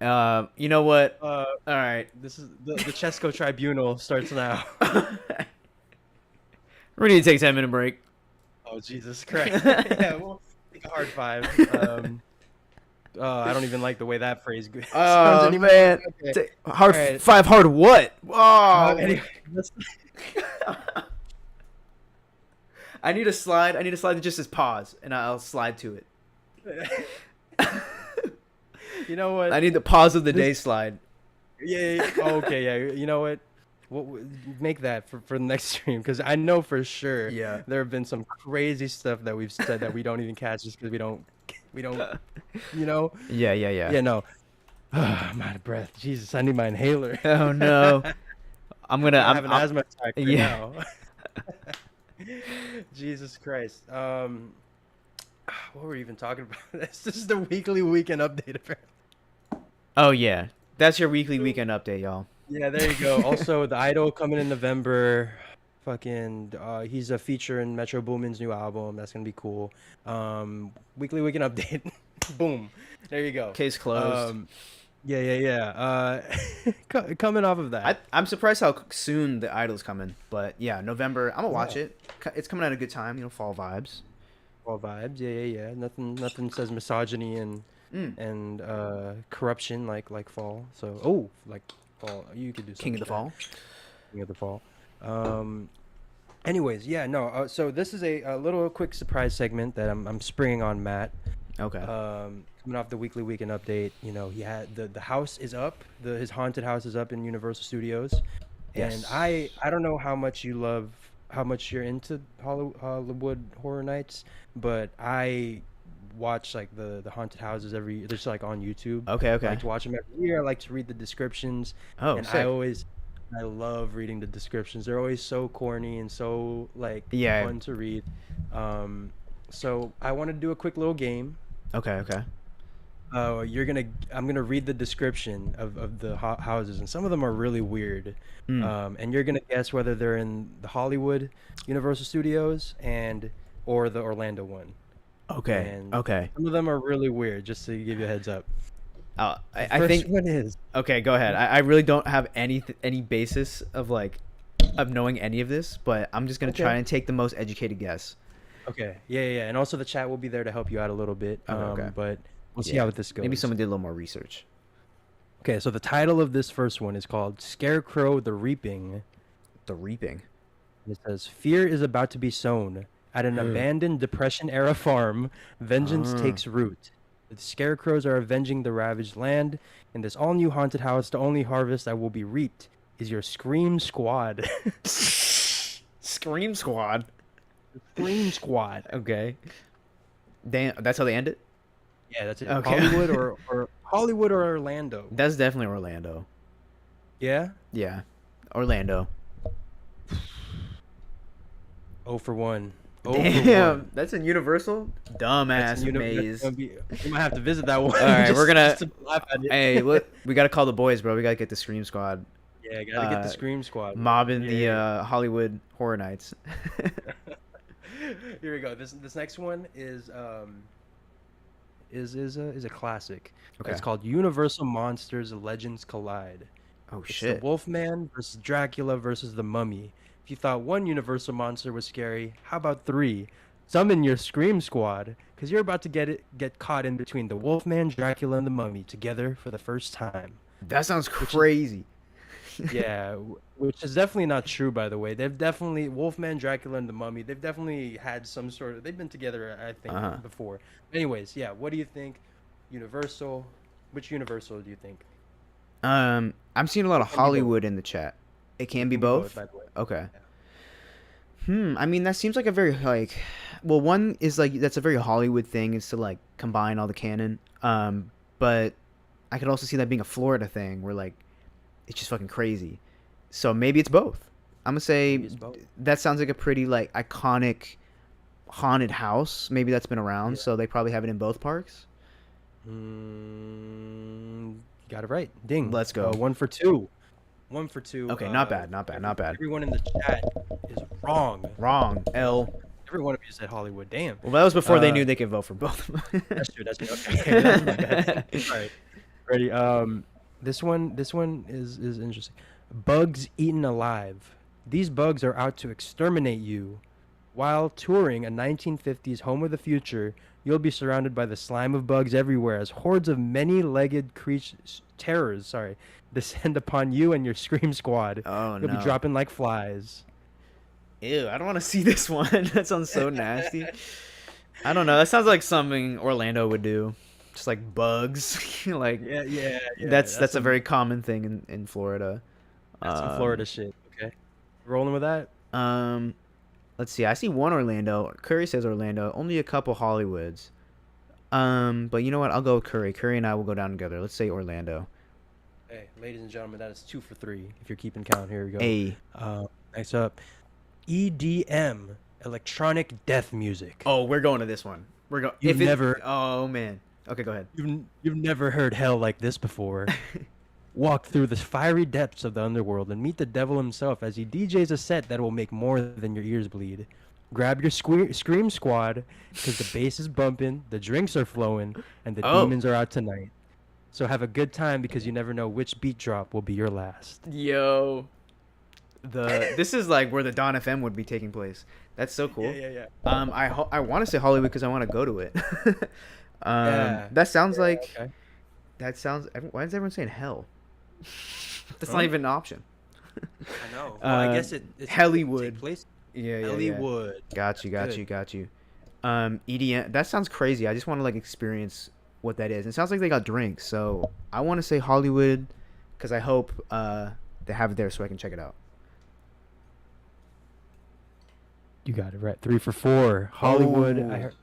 thoughts. You know what? Uh, All right. this is the Cesco Tribunal starts now. We need to take a 10-minute break. Oh Jesus Christ! Yeah, we'll take a hard five. I don't even like the way that phrase sounds Oh anymore. man. Okay. Hard All right. five hard what? Oh. Anyway, I need a slide. I need a slide that just says pause, and I'll slide to it. You know what? I need the pause of the day slide. Yeah. Oh, okay. Yeah. You know what? Make that for the next stream, because I know for sure Yeah. there have been some crazy stuff that we've said that we don't even catch just because we don't, you know. Yeah. Yeah. No. I'm out of breath. Jesus, I need my inhaler. Oh no. I'm have an asthma attack right yeah. now. Jesus Christ. What were we even talking about? This is the weekly weekend update, apparently. Oh yeah. That's your weekly weekend update, y'all. Yeah, there you go. Also, The Idol coming in November. Fucking, he's a feature in Metro Boomin's new album. That's gonna be cool. Weekly weekend update. Boom. There you go. Case closed. Yeah. Coming off of that. I'm surprised how soon the Idol's coming, but yeah, November. I'm gonna watch it. It's coming at a good time, fall vibes. Fall vibes. Yeah. Nothing says misogyny and corruption like fall. So like fall. You could do something. King of the Fall. King of the Fall. Anyways, yeah, no. So this is a little quick surprise segment that I'm springing on Matt. Okay. Coming off the weekly weekend update, he had the house is up. His haunted house is up in Universal Studios. Yes. And I don't know how much you're into Hollywood Horror Nights, but I watch like the haunted houses just like on YouTube. Okay. I like to watch them every year. I like to read the descriptions. Oh, and sick. I love reading the descriptions. They're always so corny and so like fun to read. So I want to do a quick little game. Okay. I'm gonna read the description of the houses, and some of them are really weird. And you're gonna guess whether they're in the Hollywood Universal Studios or the Orlando one. Okay. And okay. Some of them are really weird, just to give you a heads up. I think one is. Okay, go ahead. I really don't have any basis of knowing any of this, but I'm just gonna try and take the most educated guess. Okay. Yeah. And also the chat will be there to help you out a little bit. Okay. But we'll see how this goes. Maybe someone did a little more research. Okay, so the title of this first one is called Scarecrow the Reaping. The Reaping. It says, fear is about to be sown. At an abandoned Depression-era farm, vengeance takes root. The scarecrows are avenging the ravaged land. In this all-new haunted house, the only harvest that will be reaped is your Scream Squad. Scream Squad? Scream Squad. Okay. Damn, that's how they end it? Yeah, that's it. Okay. Hollywood or Orlando? That's definitely Orlando. Yeah? Yeah. Orlando. 0 for 1. Damn, that's in Universal? Dumbass maze. You might have to visit that one. All right, we're gonna. to laugh at it. Hey, we gotta call the boys, bro. We gotta get the Scream Squad. Yeah, gotta get the Scream Squad. Mobbing the Hollywood Horror Nights. Here we go. This next one is a classic. Okay. It's called Universal Monsters Legends Collide. Oh It's shit. the Wolfman versus Dracula versus the Mummy. If you thought one Universal monster was scary, how about 3? Summon your Scream Squad, because you're about to get caught in between the Wolfman, Dracula, and the Mummy together for the first time. That sounds crazy. Yeah, which is definitely not true, by the way. Wolfman, Dracula, and the Mummy, they've definitely had they've been together, I think, before. Anyways, yeah, what do you think? Universal? Which Universal do you think? I'm seeing a lot of Hollywood in the chat. It can be both? By the way. Okay. Yeah. I mean, that seems like a very, one is, that's a very Hollywood thing, is to, combine all the canon. But I could also see that being a Florida thing, where, it's just fucking crazy. So maybe it's both. I'm gonna say that sounds like a pretty, iconic haunted house. Maybe that's been around, so they probably have it in both parks. Got it right. Ding. Let's go. 1 for 2. 1 for 2. Okay, not bad. Everyone in the chat is wrong. Wrong. L. Every one of you said Hollywood. Damn. Well, that was before they knew they could vote for both. That's true. Okay. That's my bad. All right. Ready? This one is interesting. Bugs eaten alive. These bugs are out to exterminate you. While touring a 1950s home of the future, you'll be surrounded by the slime of bugs everywhere as hordes of many-legged terrors descend upon you and your Scream Squad. Oh, You'll be dropping like flies. Ew, I don't want to see this one. That sounds so nasty. I don't know. That sounds like something Orlando would do. Just like bugs. Like Yeah. that's a very common thing in Florida. That's some Florida shit. Okay, rolling with that. Um, let's see. I see one Orlando. Curry says Orlando. Only a couple Hollywoods. But you know what? I'll go with Curry. Curry and I will go down together. Let's say Orlando. Hey, ladies and gentlemen, that is 2 for 3. If you're keeping count, here we go. A. Next up, EDM, electronic death music. Oh, we're going to this one. We're going. You've never. Oh man. Okay, go ahead. You've never heard hell like this before. Walk through the fiery depths of the underworld and meet the devil himself as he DJs a set that will make more than your ears bleed. Grab your scream squad because the bass is bumping, the drinks are flowing, and the demons are out tonight. So have a good time because you never know which beat drop will be your last. Yo. This is like where the Dawn FM would be taking place. That's so cool. Yeah. I want to say Hollywood because I want to go to it. That sounds like. Okay. That sounds. Why is everyone saying hell? That's not even an option. I know. Well, I guess it's Hollywood. Place. Yeah. Hollywood. Got you. EDM. That sounds crazy. I just want to like experience what that is. It sounds like they got drinks, so I want to say Hollywood because I hope they have it there so I can check it out. You got it right. 3 for 4. Hollywood. I heard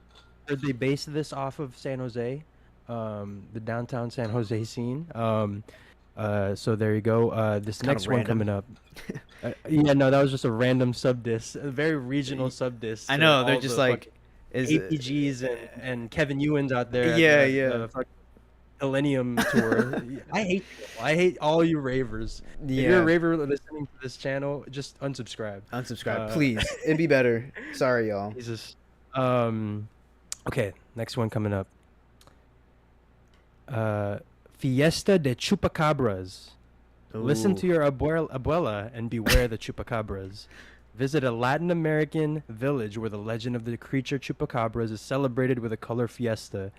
they based this off of San Jose, the downtown San Jose scene. So there you go. This next one coming up. No, that was just a random sub diss, a very regional sub diss. I know they're just like APGs and Kevin Ewans out there. Yeah. Millennium tour. I hate all you ravers. If you're a raver listening to this channel, just unsubscribe. Please. It'd be better. Sorry, y'all. Jesus. Okay, next one coming up. Fiesta de Chupacabras. Ooh. Listen to your abuela and beware the chupacabras. Visit a Latin American village where the legend of the creature chupacabras is celebrated with a color fiesta.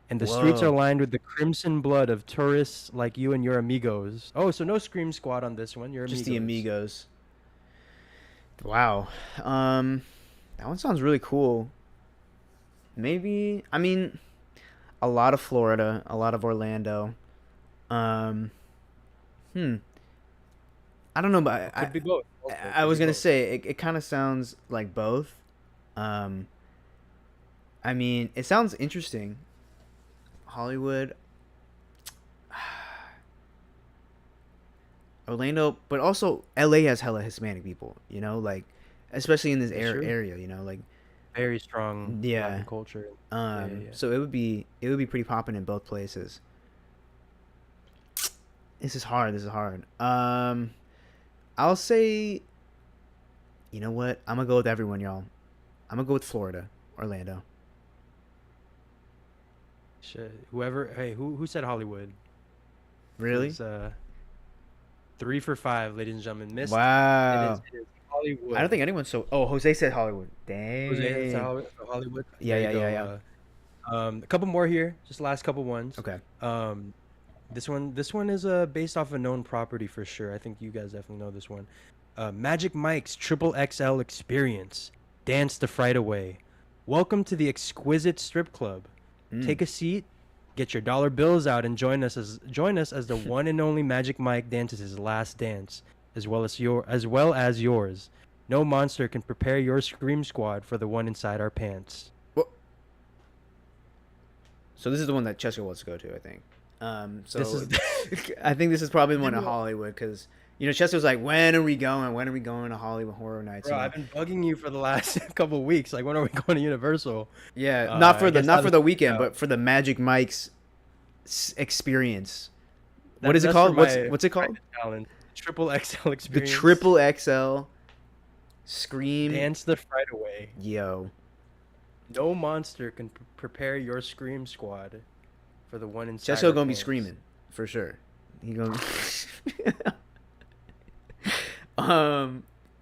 And the streets are lined with the crimson blood of tourists like you and your amigos. Oh, so no Scream Squad on this one. Your amigos. Just the amigos. Wow. That one sounds really cool. Maybe, I mean, a lot of Florida, a lot of Orlando. I don't know, but Could be both. I was gonna say it kind of sounds like both. I mean, it sounds interesting. Hollywood, Orlando, but also LA has hella Hispanic people, you know, like especially in this area, you know, like very strong Latin culture. So it would be pretty popping in both places. This is hard. I'll say, you know what? I'm gonna go with everyone, y'all. I'm gonna go with Florida, Orlando. Shit. Who said Hollywood? Really? It's, 3 for 5, ladies and gentlemen. Missed. Wow. It is Hollywood. I don't think anyone's so. Oh, Jose said Hollywood. Dang. Jose said Hollywood. Yeah. A couple more here. Just the last couple ones. Okay. This one is based off a known property for sure. I think you guys definitely know this one. Magic Mike's Triple XL Experience. Dance the fright away. Welcome to the exquisite strip club. Take a seat, get your dollar bills out, and join us as the one and only Magic Mike dances his last dance, as well as yours. No monster can prepare your scream squad for the one inside our pants. So this is the one that Cesco wants to go to, I think. I think this is probably the one in Hollywood because you know Cesco's like, when are we going to Hollywood Horror Nights? Bro, you know? I've been bugging you for the last couple of weeks. Like, when are we going to Universal? Yeah, not for the weekend, but for the Magic Mike's experience. What is it called? What's it called? Triple XL Experience. The Triple XL Scream. Dance the fright away. Yo. No monster can prepare your scream squad for the one inside. Cesco gonna be screaming for sure. He gonna.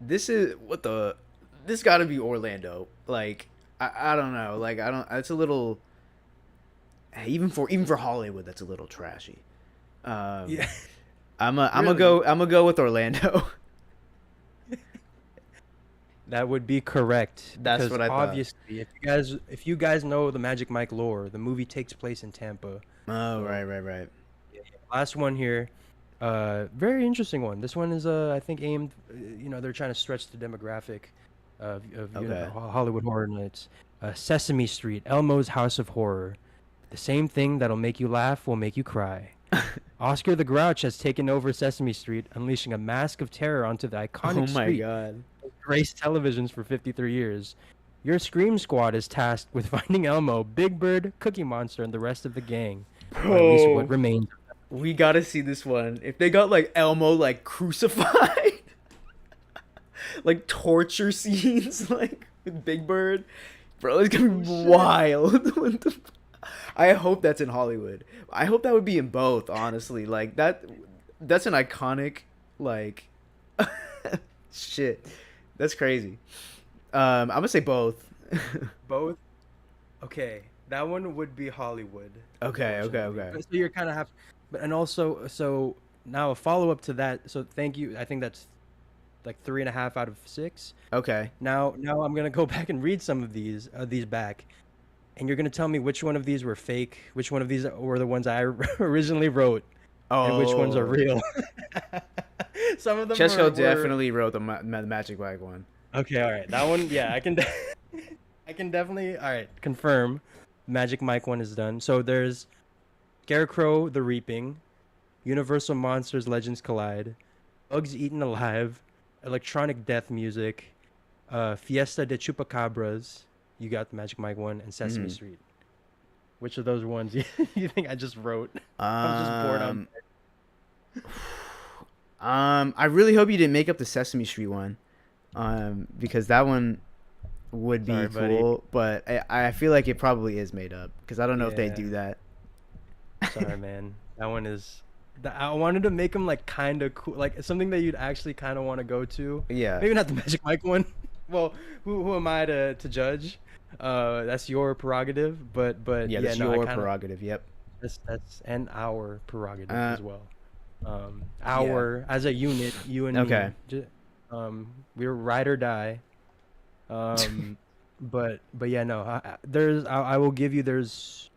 This gotta be Orlando. Like I don't know. Like it's a little. Even for Hollywood, that's a little trashy. Yeah. I'm gonna go with Orlando. That would be correct. That's Because what I thought. obviously, if you guys know the Magic Mike lore, the movie takes place in Tampa. Oh, So right. last one here, very interesting one. This one is I think aimed, they're trying to stretch the demographic of Okay. Hollywood Horror Nights. Sesame Street, Elmo's House of Horror. The same thing that'll make you laugh will make you cry. Oscar the Grouch has taken over Sesame Street, unleashing a mask of terror onto the iconic Oh my street. god. Graced televisions for 53 years. Your Scream Squad is tasked with finding Elmo, Big Bird, Cookie Monster, and the rest of the gang. Or at least what Bro, remains. we gotta see this one. If they got like Elmo like crucified, like torture scenes, like with Big Bird, bro, it's gonna be wild. What the I hope that's in Hollywood. I hope that would be in both, honestly. Like that's an iconic like shit. That's crazy. I'm gonna say both. Both? Okay, that one would be Hollywood. Okay. Unfortunately. So you're kind of have, but and also so now a follow up to that. So thank you. I think that's like 3.5 out of 6. Okay. Now I'm gonna go back and read some of these back, and you're gonna tell me which one of these were fake, which one of these were the ones I originally wrote, and which ones are real. Some of them Cesco were definitely wrote the Magic Mike one. Okay, all right. That one, yeah, I can definitely, all right, confirm. Magic Mike one is done. So there's Scarecrow the Reaping, Universal Monsters Legends Collide, Bugs Eaten Alive, Electronic Death Music, Fiesta de Chupacabras. You got the Magic Mike one, and Sesame Street. Which of those ones you think I just wrote? I'm just bored on. I really hope you didn't make up the Sesame Street one, because that one would be Sorry, cool. But I feel like it probably is made up because I don't know if they do that. Sorry, man. That one is. I wanted to make them like kind of cool, like something that you'd actually kind of want to go to. Yeah. Maybe not the Magic Mike one. Well, who am I to judge? That's your prerogative. But Yeah, that's no, your prerogative. Yep. That's and our prerogative as well. Yeah. As a unit, you and Okay. me. We're ride or die. But yeah, no. I will give you. There's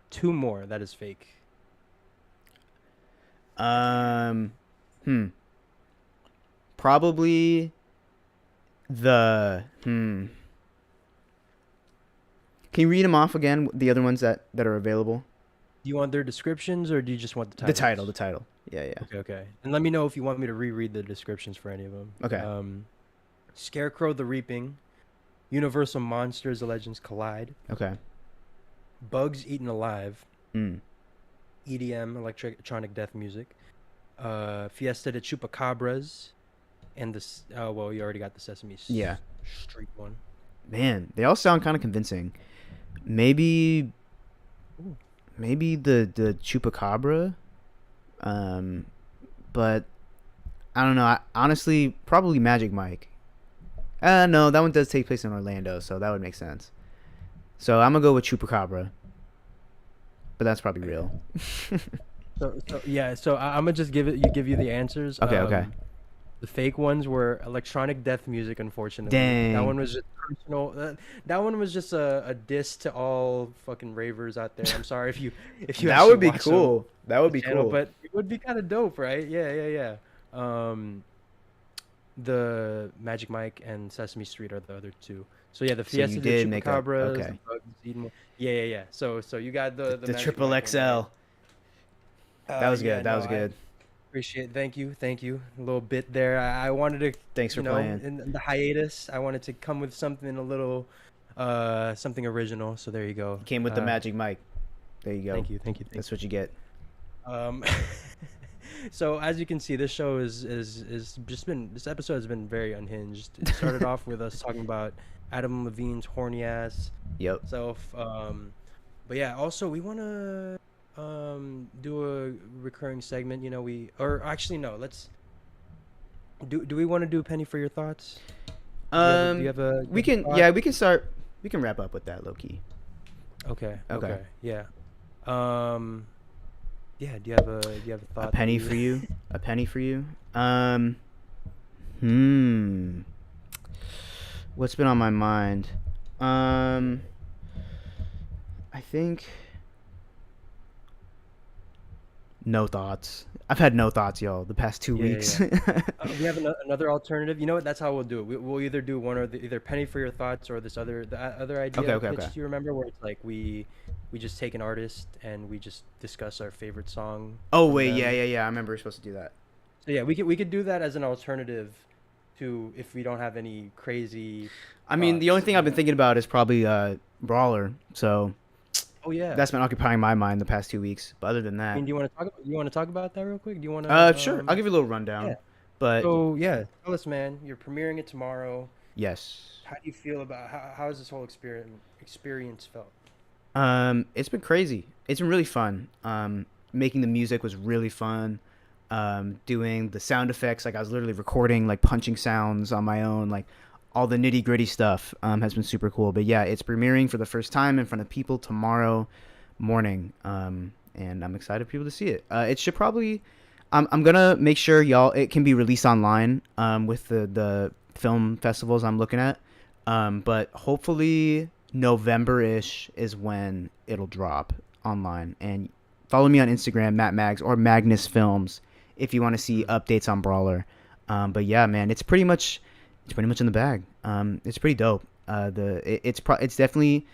2 more that is fake. Probably the Can you read them off again? The other ones that are available. Do you want their descriptions or do you just want the title? The title. Yeah. Okay. And let me know if you want me to reread the descriptions for any of them. Okay. Scarecrow the Reaping, Universal Monsters: The Legends Collide, Okay. Bugs Eaten Alive, Mm. EDM Electronic Death Music, Fiesta de Chupacabras, and this. Well, you already got the Sesame Yeah. Street one. Man, they all sound kind of convincing. Maybe the Chupacabra. But I don't know. Honestly, probably Magic Mike. No, that one does take place in Orlando, so that would make sense. So I'm gonna go with Chupacabra. But that's probably real. So I'm gonna just give you the answers. Okay. The fake ones were Electronic Death Music, unfortunately. Dang. That one was just personal. That one was just a diss to all fucking ravers out there. I'm sorry if you That actually would be watch cool. That would be channel, cool. but it would be kind of dope, right? Yeah. The Magic Mike and Sesame Street are the other 2. So yeah, the So you Fiesta de did make up- Chupacabras. okay. The Bugs Eaten- Yeah. So you got the Magic triple Mike one, XL. right? That was good. Yeah, That no, was good. Appreciate. Thank you. A little bit there. I wanted to. Thanks for playing. In the hiatus, I wanted to come with something a little, something original. So there you go. Came with the Magic Mike. There you go. Thank you. That's what you get. So as you can see, this show is just been. This episode has been very unhinged. It started off with us talking about Adam Levine's horny ass Yep. self. But yeah, also we want to do a recurring segment. Let's do we want to do Penny for your thoughts? Do you have a We can. thought? Yeah, we can start. We can wrap up with that, low key. Okay. Okay. Yeah. Yeah. Do you have a thought? A penny that for you. A penny for you. What's been on my mind? Um, I think no thoughts. I've had no thoughts, yo, the past two Yeah, yeah, weeks. yeah. We have another alternative. You know what? That's how we'll do it. We'll either do one or either penny for your thoughts or this other Okay, idea okay, okay. pitch. Do you remember where it's like we just take an artist and we just discuss our favorite song Oh from wait, yeah, them. yeah, yeah. I remember we're supposed to do that. So yeah, we could do that as an alternative to if we don't have any crazy I mean, the only thoughts. thing I've been thinking about is probably Brawler. So Oh yeah. that's been occupying my mind the past 2 weeks. But other than I that, mean, do you want to talk about that real quick? Do you want to sure, I'll give you a little yeah. rundown. But So yeah, tell us, man. You're premiering it tomorrow. yes, How do you feel about how has this whole experience felt? it's been crazy. It's been really fun. Making the music was really fun. Doing the sound effects, like I was literally recording like punching sounds on my own, like all the nitty gritty stuff has been super cool. But yeah, it's premiering for the first time in front of people tomorrow morning. And I'm excited for people to see it. It should probably, I'm gonna make sure y'all it can be released online with the film festivals I'm looking at. But hopefully November-ish is when it'll drop online. And follow me on Instagram, Matt Mags or Magnus Films, if you want to see Mm. updates on Brawler. But yeah, man, it's pretty much in the bag. It's pretty dope. It's definitely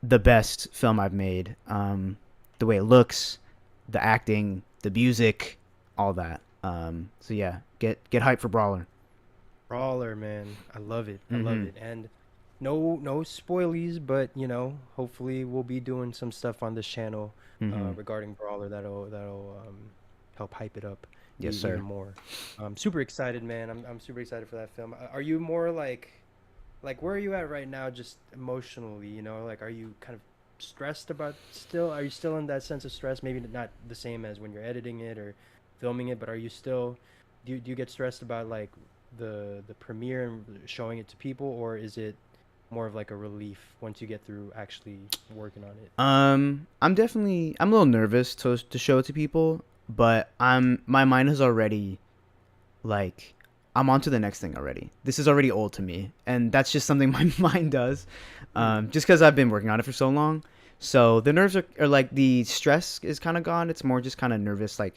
the best film I've made. The way it looks, the acting, the music, all that. So yeah, get hyped for Brawler. Brawler, man. I love it. I love Mm-hmm. it. And no spoilies, but hopefully we'll be doing some stuff on this channel Mm-hmm. regarding Brawler that'll help hype it up Yes, even sir. more. I'm super excited, man. I'm super excited for that film. Are you more like where are you at right now just emotionally, Like are you kind of stressed about still are you still in that sense of stress? Maybe not the same as when you're editing it or filming it, but are you still do you get stressed about like the premiere and showing it to people, or is it more of like a relief once you get through actually working on it? I'm a little nervous to show it to people, but my mind has already like I'm on to the next thing already. This is already old to me, and that's just something my mind does. Mm. Just because I've been working on it for so long. So the nerves are like the stress is kind of gone. It's more just kind of nervous, like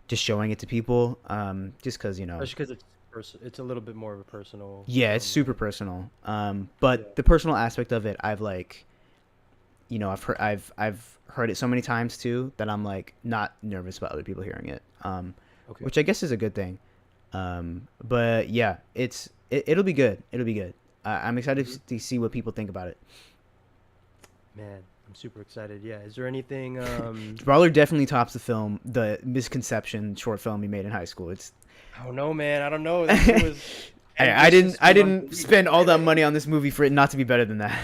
just showing it to people. Just because Especially because it's a little bit more of a personal yeah, it's film, super right? personal. Yeah. But the personal aspect of it, I've like, I've heard it so many times too that I'm like not nervous about other people hearing it. Okay. Which I guess is a good thing. But yeah, it'll be good. It'll be good. I'm excited Hmm. to see what people think about it. Man, I'm super excited. Yeah. Is there anything Brawler definitely tops the Misconception short film he made in high school. It's I don't know, man. I don't know. That shit was Hey, ambitious I beyond didn't belief. spend all that money on this movie for it not to be better than that.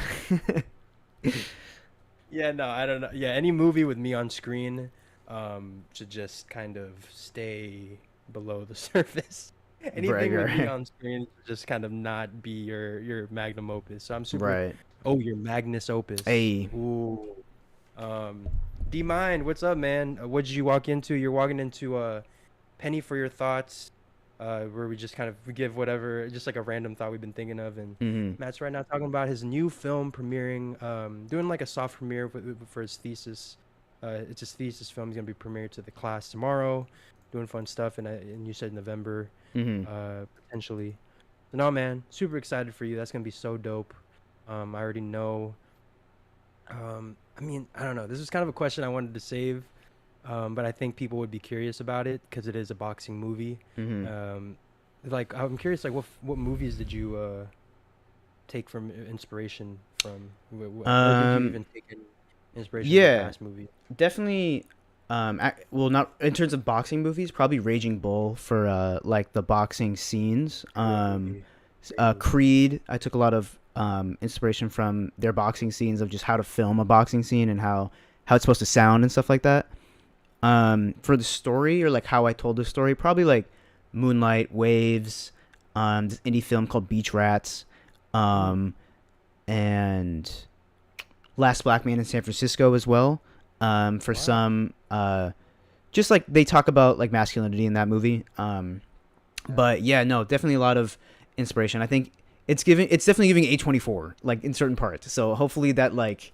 Yeah, no, I don't know. Yeah, any movie with me on screen should just kind of stay below the surface. Right, Anything with me right, on screen should just kind of not be your magnum opus. So I'm super. right. Oh, your Magnus opus. Hey, Ooh. Um, D Mind, what's up, man? What did you walk into? You're walking into Penny for your thoughts, where we just kind of we give whatever, just like a random thought we've been thinking of, and mm-hmm. Matt's right now talking about his new film premiering, doing like a soft premiere for his thesis. It's his thesis film. He's gonna be premiered to the class tomorrow, doing fun stuff, and you said November, Mm-hmm. potentially. So no, man, super excited for you. That's gonna be so dope. I already know. I mean, I don't know. This is kind of a question I wanted to save, but I think people would be curious about it because it is a boxing movie. Mm-hmm. Um, like I'm curious, like what movies did you take from inspiration from? Or did you Um, even take any inspiration from yeah, past movies? definitely. Well, not in terms of boxing movies, probably Raging Bull for like the boxing scenes. Great movie. Great movie. Creed, I took a lot of inspiration from their boxing scenes of just how to film a boxing scene and how it's supposed to sound and stuff like that. For the story or like how I told the story, probably like Moonlight, Waves, this indie film called Beach Rats, Mm. um, and Last Black Man in San Francisco as well. For Wow. some, just like they talk about like masculinity in that movie. Yeah. But yeah, no, definitely a lot of inspiration. I think It's definitely giving A24 like in certain parts. So hopefully that like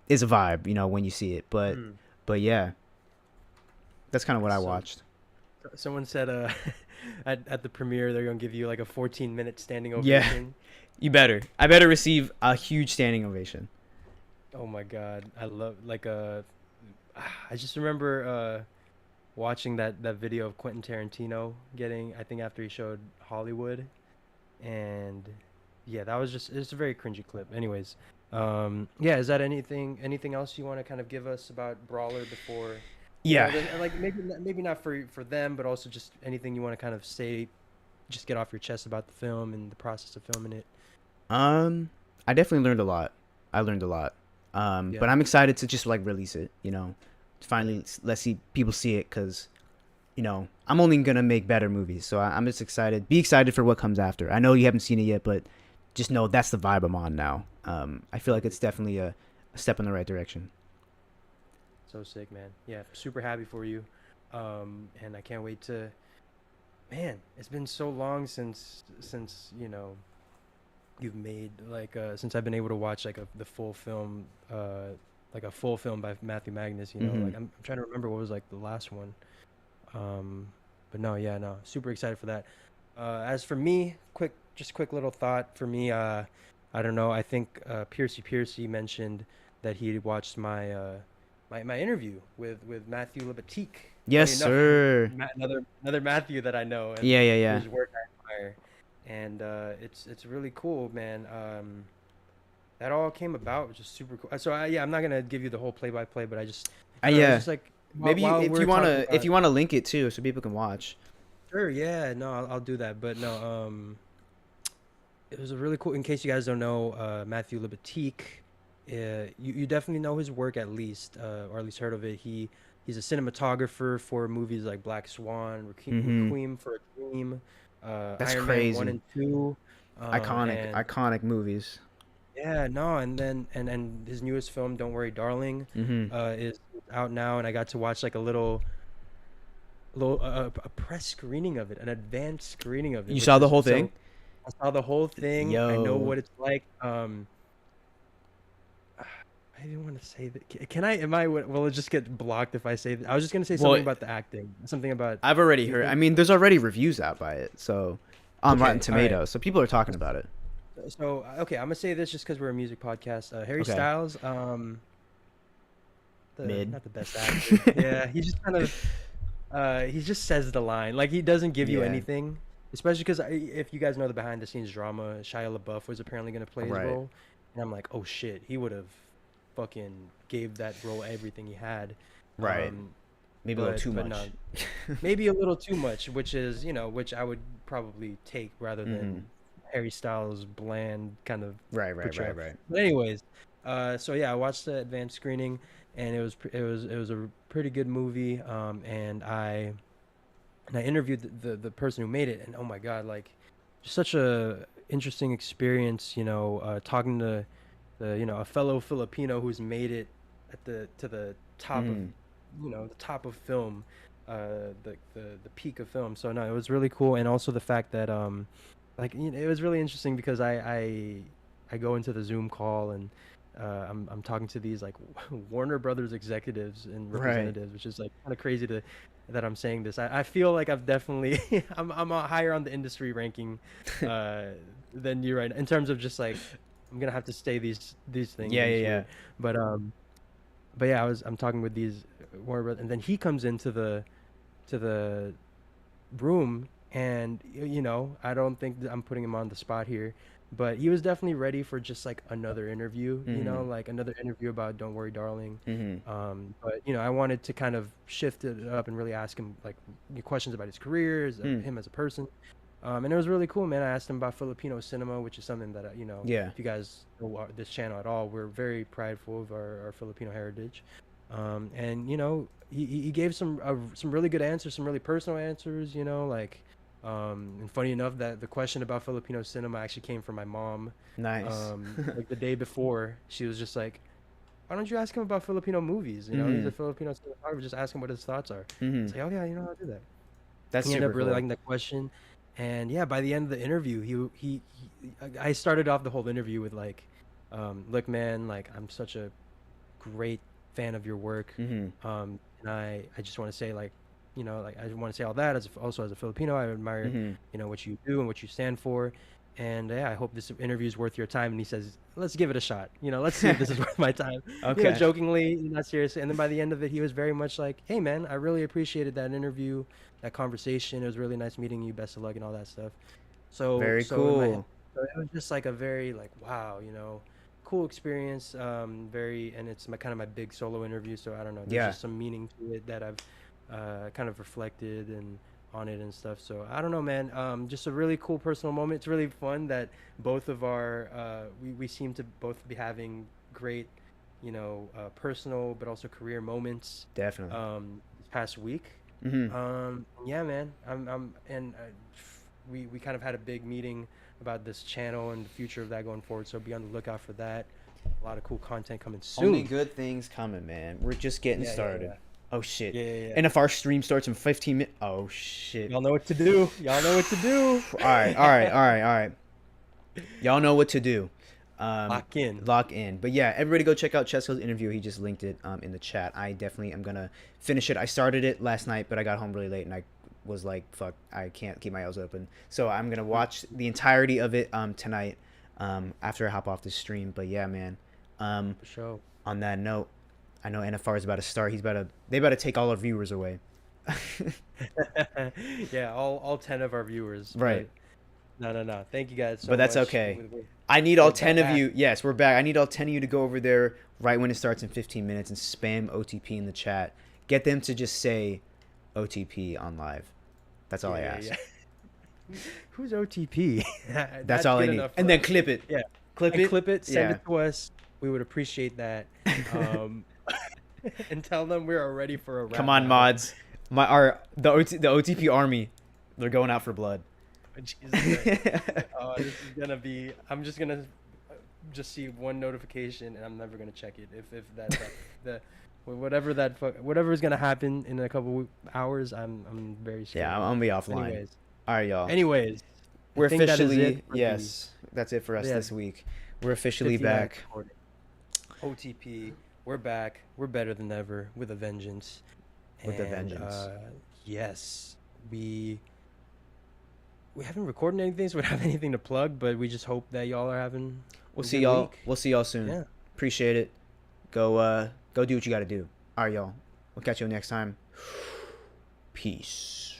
is a vibe, when you see it. But yeah, that's kind of what I So watched. someone said at the premiere they're gonna give you like a 14-minute standing Yeah, ovation. I better receive a huge standing ovation. Oh my God, I love like I just remember watching that video of Quentin Tarantino getting, I think after he showed Hollywood, and yeah, that was just, it's a very cringy clip. Anyways, yeah, is that anything else you want to kind of give us about Brawler before, Yeah. like maybe not for them, but also just anything you want to kind of say, just get off your chest about the film and the process of filming it. Um, I definitely learned a lot. I learned a lot. Yeah, But I'm excited to just like release it. Finally let's see people see it because I'm only gonna make better movies. So I'm just excited. Be excited for what comes after. I know you haven't seen it yet, but just know that's the vibe I'm on now. I feel like it's definitely a step in the right direction. so sick, man. Yeah, super happy for you, and I can't wait to. Man, it's been so long since you've made like since I've been able to watch like the full film, like a full film by Matthew Magnus. Mm-hmm. Like I'm trying to remember what was like the last one. But no, yeah, no, super excited for that. As for me, quick little thought for me. I don't know. I think Piercy mentioned that he watched my interview with Matthew Libatique. Yes, Funny enough, sir. another Matthew that I know and Yeah, yeah, yeah. whose work I admire, and it's really cool, man. That all came about, which is super cool. So yeah, I'm not gonna give you the whole play by play, but I don't know, it's Yeah. just like Maybe while if we're you talking wanna about. link it too, so people can watch. Sure, yeah, no, I'll do that. But no, it was a really cool. In case you guys don't know, Matthew Libatique, you definitely know his work at least, or at least heard of it. He's a cinematographer for movies like Black Swan, Mm-hmm. Requiem for a Dream, That's Iron Man one crazy. and two, and Iconic movies. yeah, no, and then and his newest film, Don't Worry, Darling, Mm-hmm. is out now, and I got to watch like a press screening of it, an advanced screening of it, You which saw the is whole thing? so. I saw the whole thing. I know Yo. what it's like. I didn't want to say that. Can I? Am I? Will it just get blocked if I say that? I was just gonna say Well, something about the acting. Something about. I've already Do you heard. I think? mean, there's already reviews out by it, so on Rotten Okay. All right. Tomatoes, so people are talking about it. So okay, I'm gonna say this just because we're a music podcast. Harry Okay. Styles, the Mid. not the best actor. Yeah, he just kind of he just says the line. Like he doesn't give you Yeah. anything. Especially because if you guys know the behind the scenes drama, Shia LaBeouf was apparently gonna play his Right. role, and I'm like, oh shit, he would have fucking gave that role everything he had. Right. Um, Maybe a little too but much. no, maybe a little too much, which is which I would probably take rather Mm-hmm. than Harry Styles' bland kind of Right. Right. Right. portrayal. Right. But anyways, so yeah, I watched the advanced screening, and it was a pretty good movie. And I interviewed the person who made it, and oh my God, like just such a interesting experience, talking to a fellow Filipino who's made it to the top of Mm-hmm. the top of film, the peak of film. So no, it was really cool, and also the fact that like it was really interesting because I go into the Zoom call and I'm talking to these like Warner Brothers executives and Right. representatives, which is like kind of crazy that I'm saying this. I feel like I've definitely I'm higher on the industry ranking uh, than you right now, in terms of just like I'm gonna have to say these things Yeah. and Yeah. it's Yeah. weird, but yeah, I'm talking with these Warner Brothers, and then he comes into the room, and I don't think that I'm putting him on the spot here, but he was definitely ready for just like another interview, Mm-hmm. like another interview about Don't Worry Darling. Mm-hmm. But I wanted to kind of shift it up and really ask him like questions about his career, Mm. him as a person. And it was really cool, man. I asked him about Filipino cinema, which is something that Yeah. if you guys know this channel at all, we're very prideful of our Filipino heritage. And he gave some really good answers, some really personal answers. Like, and funny enough that the question about Filipino cinema actually came from my mom. Nice. Like the day before, she was just like, "Why don't you ask him about Filipino movies? He's Mm-hmm. a Filipino cinematographer. Just ask him what his thoughts are." Mm-hmm. It's like, "Oh yeah, I'll do that." That's He ended super up really cool. liking that question, And yeah, by the end of the interview, I started off the whole interview with like, look, man, like I'm such a great fan of your work. Mm-hmm. And I just want to say like, like I want to say all that also as a Filipino, I admire, Mm-hmm. what you do and what you stand for. And yeah, I hope this interview is worth your time. And he says, let's give it a shot. Let's see if this is worth my time. Okay. Jokingly, not seriously. And then by the end of it, he was very much like, hey man, I really appreciated that interview, that conversation. It was really nice meeting you. Best of luck and all that stuff. So, Very so in my head, cool. so it was just like a very like, wow, cool experience. And it's my kind of my big solo interview. So I don't know. There's Yeah. just some meaning to it that I've kind of reflected and on it and stuff. So I don't know, man. Just a really cool personal moment. It's really fun that both of our we seem to both be having great, personal but also career moments. Definitely. This past week. Mm-hmm. Yeah, man. We kind of had a big meeting about this channel and the future of that going forward. So be on the lookout for that. A lot of cool content coming soon. Only good things coming, man. We're just getting started. Yeah. Oh shit. Yeah. And if our stream starts in 15 minutes, oh shit. Y'all know what to do. Y'all know what to do. All right. Y'all know what to do. Lock in. Lock in. But yeah, everybody go check out Cesco's interview. He just linked it in the chat. I definitely am gonna finish it. I started it last night, but I got home really late and I was like, fuck, I can't keep my eyes open. So I'm gonna watch the entirety of it tonight after I hop off the stream. But yeah, man. For sure. On that note, I know NFR is about to start. They about to take all our viewers away. Yeah, all 10 of our viewers. Right. No. Thank you guys so But that's much. okay. I need all We're 10 of back. you. Yes, we're back. I need all 10 of you to go over there right when it starts in 15 minutes and spam OTP in the chat. Get them to just say OTP on live. That's all I ask. Yeah. Who's OTP? That's all I good need. enough And for then us. clip it. Yeah. Clip And it. clip it. Send Yeah. it to us. We would appreciate that. And tell them we're ready for a rap Come on, battle. mods. The OTP army. They're going out for blood. Jesus Christ. This is gonna be. I'm just gonna see one notification and I'm never gonna check it. If the whatever is gonna happen in a couple hours, I'm very scared. Yeah, I'm gonna be offline. All right, y'all. Anyways, We're I think that is officially it for yes. That's it for us Yeah. this week. We're officially 59 back. recording. OTP, we're back. We're better than ever with a vengeance. With a And, vengeance. Yes, we haven't recorded anything, so we don't have anything to plug. But we just hope that y'all are having. We'll a see good y'all. week. We'll see y'all soon. Yeah. Appreciate it. Go do what you gotta do. All right, y'all. We'll catch you next time. Peace.